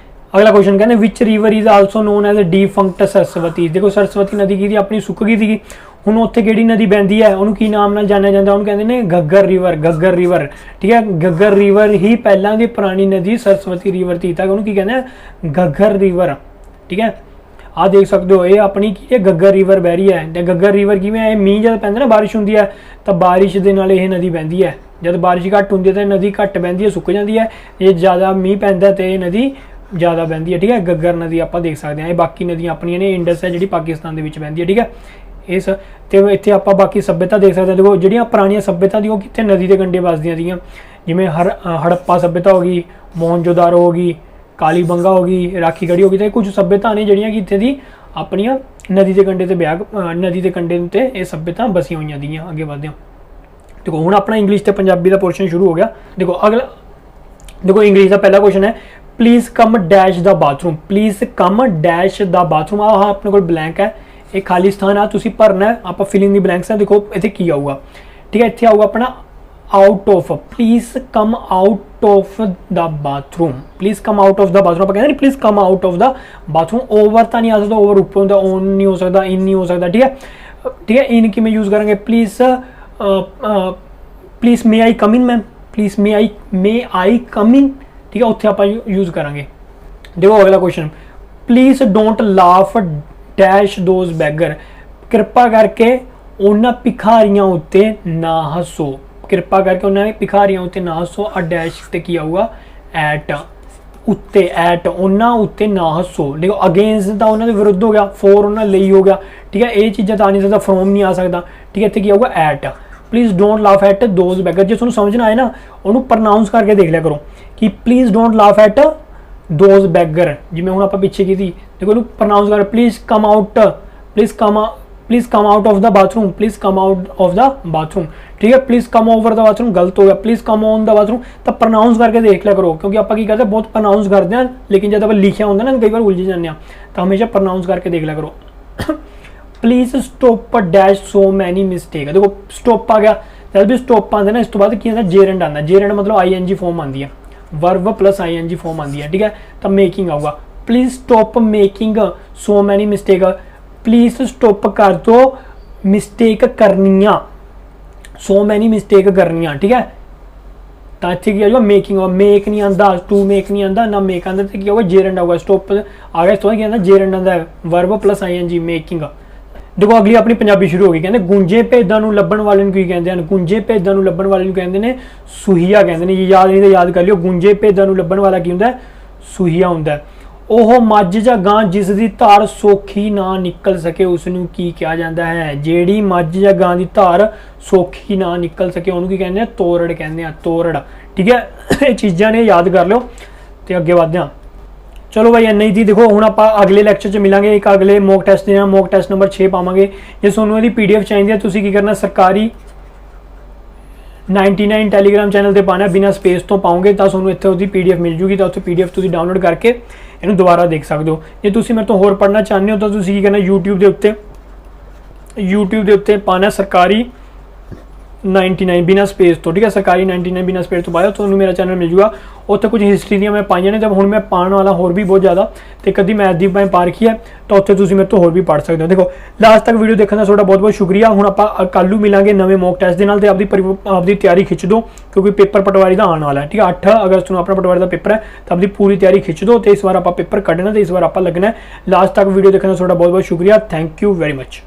ਅਗਲਾ ਕੁਐਸਚਨ ਕਹਿੰਦੇ which river is also known as defunct Saraswati. ਦੇਖੋ ਸਰਸਵਤੀ ਨਦੀ ਕੀ ਦੀ ਆਪਣੀ ਸੁੱਕ ਗਈ ਸੀਗੀ, ਹੁਣ ਉੱਥੇ ਕਿਹੜੀ ਨਦੀ ਬਹਿੰਦੀ ਹੈ, ਉਹਨੂੰ ਕੀ ਨਾਮ ਨਾਲ ਜਾਣਿਆ ਜਾਂਦਾ? ਉਹਨੂੰ ਕਹਿੰਦੇ ਨੇ ਘੱਗਰ ਰਿਵਰ, ਘੱਗਰ ਰਿਵਰ, ਠੀਕ ਹੈ। ਘੱਗਰ ਰਿਵਰ ਹੀ ਪਹਿਲਾਂ ਦੀ ਪੁਰਾਣੀ ਨਦੀ ਸਰਸਵਤੀ ਰਿਵਰ ਸੀ, ਤਾਂ ਉਹਨੂੰ ਕੀ ਕਹਿੰਦੇ ਆ? ਘੱਗਰ ਰਿਵਰ, ਠੀਕ ਹੈ। ਆ ਦੇਖ ਸਕਦੇ ਹੋ ਇਹ ਆਪਣੀ ਕੀ ਹੈ? ਘੱਗਰ ਰਿਵਰ ਬਹਿ ਰਹੀ ਹੈ। ਤੇ ਘੱਗਰ ਰਿਵਰ ਕਿਵੇਂ ਹੈ? ਮੀਂਹ ਜਦ ਪੈਂਦਾ ਨਾ, ਬਾਰਿਸ਼ ਹੁੰਦੀ ਹੈ, ਤਾਂ ਬਾਰਿਸ਼ ਦੇ ਨਾਲ ਇਹ ਨਦੀ ਬਹਿੰਦੀ ਹੈ। ਜਦ ਬਾਰਿਸ਼ ਘੱਟ ਹੁੰਦੀ ਹੈ ਤਾਂ ਨਦੀ ਘੱਟ ਬਹਿੰਦੀ ਹੈ, ਸੁੱਕ ਜਾਂਦੀ ਹੈ। ਜੇ ਜ਼ਿਆਦਾ ਮੀਂਹ ਪੈਂਦਾ ਤੇ ਇਹ ਨਦੀ ਜ਼ਿਆਦਾ ਬਹਿੰਦੀ ਹੈ, ਠੀਕ ਹੈ। ਘੱਗਰ ਨਦੀ ਆਪਾਂ ਦੇਖ ਸਕਦੇ ਹਾਂ। ਇਹ ਬਾਕੀ ਨਦੀਆਂ ਆਪਣੀਆਂ ਨੇ, ਇੰਡਸ ਹੈ ਜਿਹੜੀ ਪਾਕਿਸਤਾਨ ਦੇ ਵਿੱਚ ਬਹਿੰਦੀ ਹੈ, ਠੀਕ ਹੈ। ਇਸ ਤੇ ਇੱਥੇ ਆਪਾਂ ਬਾਕੀ ਸੱਭਿਅਤਾ ਦੇਖ ਸਕਦੇ ਹਾਂ। ਦੇਖੋ ਜਿਹੜੀਆਂ ਪੁਰਾਣੀਆਂ ਸੱਭਿਅਤਾ ਦੀ ਉਹ ਕਿੱਥੇ ਨਦੀ ਦੇ ਕੰਢੇ ਵੱਸਦੀਆਂ ਸੀਗੀਆਂ, ਜਿਵੇਂ ਹੜੱਪਾ ਸੱਭਿਅਤਾ ਹੋ ਗਈ, ਮੋਹਨਜੋਦਾਰੋ ਹੋ ਗਈ, ਕਾਲੀਬੰਗਾ ਹੋ ਗਈ, ਰਾਖੀਗੜ੍ਹੀ ਹੋ ਗਈ, ਤੇ ਕੁਝ ਸੱਭਿਅਤਾ ਨੇ ਜਿਹੜੀਆਂ ਕਿ ਇੱਥੇ ਦੀ ਆਪਣੀਆਂ ਨਦੀ ਦੇ ਕੰਢੇ ਤੇ ਨਦੀ ਦੇ ਕੰਢੇ ਉੱਤੇ ਇਹ ਸੱਭਿਅਤਾ ਬਸੀਆਂ ਹੋਈਆਂ ਦੀਆਂ। ਅੱਗੇ ਵਧਦੇ ਹਾਂ। ਦੇਖੋ ਹੁਣ ਆਪਣਾ ਇੰਗਲਿਸ਼ ਤੇ ਪੰਜਾਬੀ ਦਾ ਪੋਰਸ਼ਨ ਸ਼ੁਰੂ ਹੋ ਗਿਆ। ਦੇਖੋ ਅਗਲਾ, ਦੇਖੋ ਇੰਗਲਿਸ਼ ਦਾ ਪਹਿਲਾ ਕੁਐਸਚਨ ਹੈ please come dash the bathroom, please come dash the bathroom. ਆਹ ਆਪਣੇ ਕੋਲ ਬਲੈਂਕ ਹੈ, ਇਹ ਖਾਲੀ ਸਥਾਨ ਆ, ਤੁਸੀਂ ਭਰਨਾ ਹੈ। ਆਪਾਂ ਫਿਲਿੰਗ ਦੀ ਬਲੈਂਕਸ ਹੈ। ਦੇਖੋ ਇੱਥੇ ਕੀ ਆਊਗਾ, ਠੀਕ ਹੈ। ਇੱਥੇ ਆਊਗਾ ਆਪਣਾ out of, please come out of the bathroom, please come out of the bathroom. ਆਪਾਂ ਕਹਿੰਦੇ please come out of the bathroom. Over ਤਾਂ ਨਹੀਂ ਆ ਸਕਦਾ, ਓਵਰ ਉੱਪਰ ਹੁੰਦਾ, ਔਨ ਨਹੀਂ ਹੋ ਸਕਦਾ, ਇਨ ਨਹੀਂ ਹੋ ਸਕਦਾ, ਠੀਕ ਹੈ, ਠੀਕ ਹੈ। ਇਨ ਕਿਵੇਂ ਯੂਜ਼ ਕਰਾਂਗੇ? Please please may I come in ma'am, please may I come in, ਠੀਕ ਹੈ, ਉੱਥੇ ਆਪਾਂ ਯੂਜ਼ ਕਰਾਂਗੇ। ਦੇਖੋ ਅਗਲਾ question please don't laugh dash those beggar, ਕਿਰਪਾ ਕਰਕੇ ਉਹਨਾਂ ਭਿਖਾਰੀਆਂ ਉੱਤੇ ਨਾ ਹੱਸੋ, ਕਿਰਪਾ ਕਰਕੇ ਉਹਨਾਂ ਨੇ ਭਿਖਾਰੀਆਂ ਉੱਤੇ ਨਾ ਹੱਸੋ। ਆ ਡੈਸ਼ ਤੇ ਕੀ ਆਊਗਾ? ਐਟ, ਉੱਤੇ, ਐਟ ਉਹਨਾਂ ਉੱਤੇ ਨਾ ਹੱਸੋ। ਦੇਖੋ ਅਗੇਂਸਟ ਦਾ ਉਹਨਾਂ ਦੇ ਵਿਰੁੱਧ ਹੋ ਗਿਆ, ਫੋਰ ਉਹਨਾਂ ਲਈ ਹੋ ਗਿਆ, ਠੀਕ ਹੈ। ਇਹ ਚੀਜ਼ਾਂ ਤਾਂ ਨਹੀਂ ਸਕਦਾ, ਫਰੋਮ ਨਹੀਂ ਆ ਸਕਦਾ, ਠੀਕ ਹੈ। ਇੱਥੇ ਕੀ ਆਊਗਾ? At. Please don't laugh at those beggar. ਜੇ ਤੁਹਾਨੂੰ ਸਮਝਣਾ ਆਏ ਨਾ, ਉਹਨੂੰ ਪ੍ਰੋਨਾਊਂਸ ਕਰਕੇ ਦੇਖ ਲਿਆ ਕਰੋ ਕਿ please don't laugh at those beggar. ਜਿਵੇਂ ਹੁਣ ਆਪਾਂ ਪਿੱਛੇ ਕੀਤੀ, ਦੇਖੋ ਉਹਨੂੰ ਪ੍ਰੋਨਾਊਂਸ ਕਰ, please come out, please come out of the bathroom, please come out of the bathroom, ਠੀਕ ਹੈ। Please come over the bathroom ਗਲਤ ਹੋ ਗਿਆ, please come on the bathroom. ਤਾਂ ਪ੍ਰੋਨਾਊਂਸ ਕਰਕੇ ਦੇਖ ਲਿਆ ਕਰੋ, ਕਿਉਂਕਿ ਆਪਾਂ ਕੀ ਕਰਦੇ ਬਹੁਤ ਪ੍ਰੋਨਾਊਂਸ ਕਰਦੇ ਹਾਂ, ਲੇਕਿਨ ਜਦ ਆਪਾਂ ਲਿਖਿਆ ਹੁੰਦਾ ਨਾ ਕਈ ਵਾਰ ਉਲਝ ਜਾਂਦੇ ਹਾਂ, ਤਾਂ ਹਮੇਸ਼ਾ ਪ੍ਰੋਨਾਊਂਸ ਕਰਕੇ ਦੇਖ ਲਿਆ ਕਰੋ। ਪਲੀਜ਼ ਸਟੋਪ ਡੈਸ਼ ਸੋ ਮੈਨੀ ਮਿਸਟੇਕ। ਦੇਖੋ ਸਟੋਪ ਆ ਗਿਆ, ਜਦ ਵੀ ਸਟੋਪ ਆਉਂਦਾ ਨਾ ਇਸ ਤੋਂ ਬਾਅਦ ਕੀ ਹੁੰਦਾ? ਜੇਰੈਂਡ ਆਉਂਦਾ। ਜੇਰੈਂਡ ਮਤਲਬ ING ਫੋਰਮ ਆਉਂਦੀ ਹੈ, ਵਰਬ ਪਲਸ ING ਫੋਰਮ ਆਉਂਦੀ ਹੈ, ਠੀਕ ਹੈ। ਤਾਂ ਮੇਕਿੰਗ ਆਊਗਾ, ਪਲੀਜ਼ ਸਟੋਪ ਮੇਕਿੰਗ ਸੋ ਮੈਨੀ ਮਿਸਟੇਕ, ਪਲੀਜ਼ ਸਟੋਪ ਕਰ ਦੋ ਮਿਸਟੇਕ ਕਰਨੀਆਂ, ਸੋ ਮੈਨੀ ਮਿਸਟੇਕ ਕਰਨੀਆਂ, ਠੀਕ ਹੈ। ਤਾਂ ਇੱਥੇ ਕੀ ਆਊਗਾ? ਮੇਕਿੰਗ ਆਊਗਾ। ਮੇਕ ਨਹੀਂ ਆਉਂਦਾ, ਟੂ ਮੇਕ ਨਹੀਂ ਆਉਂਦਾ, ਨਾ ਮੇਕ ਆਉਂਦਾ, ਤੇ ਕੀ ਆਊਗਾ? ਜੇਰੈਂਡ ਆਊਗਾ। ਸਟੋਪ ਆ ਗਿਆ, ਇਸ ਤੋਂ ਕੀ ਆਉਂਦਾ? ਜੇਰੈਂਡ ਆਉਂਦਾ, ਵਰਬ ਪਲਸ ING, ਮੇਕਿੰਗ। ਦੇਖੋ ਅਗਲੀ ਆਪਣੀ ਪੰਜਾਬੀ ਸ਼ੁਰੂ ਹੋ ਗਈ। ਕਹਿੰਦੇ ਗੁੰਜੇ ਭੇਦਾਂ ਨੂੰ ਲੱਭਣ ਵਾਲੇ ਨੂੰ ਕੀ ਕਹਿੰਦੇ ਹਨ? ਗੁੰਜੇ ਭੇਦਾਂ ਨੂੰ ਲੱਭਣ ਵਾਲੇ ਨੂੰ ਕਹਿੰਦੇ ਨੇ ਸੁਹੀਆ ਕਹਿੰਦੇ ਨੇ। ਜੇ ਯਾਦ ਨਹੀਂ ਤਾਂ ਯਾਦ ਕਰ ਲਿਓ, ਗੁੰਜੇ ਭੇਦਾਂ ਨੂੰ ਲੱਭਣ ਵਾਲਾ ਕੀ ਹੁੰਦਾ? ਸੁਹੀਆ ਹੁੰਦਾ। ਉਹ ਮੱਝ ਜਾਂ ਗਾਂ ਜਿਸ ਦੀ ਧਾਰ ਸੌਖੀ ਨਾ ਨਿਕਲ ਸਕੇ ਉਸ ਨੂੰ ਕੀ ਕਿਹਾ ਜਾਂਦਾ ਹੈ? ਜਿਹੜੀ ਮੱਝ ਜਾਂ ਗਾਂ ਦੀ ਧਾਰ ਸੌਖੀ ਨਾ ਨਿਕਲ ਸਕੇ ਉਹਨੂੰ ਕੀ ਕਹਿੰਦੇ ਆ? ਤੋਰੜ ਕਹਿੰਦੇ ਆ, ਤੋਰੜ, ਠੀਕ ਹੈ। ਇਹ ਚੀਜ਼ਾਂ ਨੇ ਯਾਦ ਕਰ ਲਿਓ ਤੇ ਅੱਗੇ ਵਧਦੇ ਹਾਂ। ਚਲੋ ਭਾਈ ਇੰਨਾ ਹੀ ਸੀ। ਦੇਖੋ ਹੁਣ ਆਪਾਂ ਅਗਲੇ ਲੈਕਚਰ 'ਚ ਮਿਲਾਂਗੇ, ਇੱਕ ਅਗਲੇ ਮੌਕ ਟੈਸਟ ਦੇ ਨਾਲ, ਮੌਕ ਟੈਸਟ ਨੰਬਰ 6 ਪਾਵਾਂਗੇ। ਜੇ ਤੁਹਾਨੂੰ ਇਹਦੀ PDF ਚਾਹੀਦੀ ਹੈ, ਤੁਸੀਂ ਕੀ ਕਰਨਾ? ਸਰਕਾਰੀ 99 ਟੈਲੀਗ੍ਰਾਮ ਚੈਨਲ ਤੇ ਪਾਣਾ, ਬਿਨਾਂ ਸਪੇਸ ਤੋਂ ਪਾਓਗੇ ਤਾਂ ਤੁਹਾਨੂੰ ਇੱਥੇ ਉਹਦੀ PDF ਮਿਲ ਜੂਗੀ, ਤਾਂ ਉੱਥੇ PDF ਤੁਸੀਂ ਡਾਊਨਲੋਡ ਕਰਕੇ ਇਹਨੂੰ ਦੁਬਾਰਾ ਦੇਖ ਸਕਦੇ ਹੋ। ਜੇ ਤੁਸੀਂ ਮੇਰੇ ਤੋਂ ਹੋਰ ਪੜ੍ਹਨਾ ਚਾਹੁੰਦੇ ਹੋ ਤਾਂ ਤੁਸੀਂ ਕੀ ਕਰਨਾ? YouTube ਦੇ ਉੱਤੇ ਪਾਣਾ ਸਰਕਾਰੀ 99 बिना स्पेस तो, ठीक है, सरकारी 99 बिना स्पेस तो पाया, तो मेरा चैनल मिल जूगा। उत्थे कुछ हिस्टरी दी मैं पाइया ने, जब हुण मैं पाने वाला होर भी बहुत ज़्यादा, तो कभी मैथ दी मैं पा रखी है, तो उत्थे तुसीं मेरे तो होर भी पढ़ सकते हो। देखो लास्ट तक वीडियो देखने का तुहाडा बहुत बहुत शुक्रिया। हुण आपां कल मिलांगे नवे मॉक टेस्ट दे नाल, ते आपदी तैयारी खिच दो, क्योंकि पेपर पटवारी का आने वाला है, ठीक है। 8 अगस्त नूं अपना पटवारी का पेपर है, तो आपकी पूरी तैयारी खिच दो, तो इस बार आप पेपर कढ़ना, तो इस बार आप लगना है। लास्ट तक वीडियो देखने का तुहाडा बहुत बहुत शुक्रिया। Thank you very much.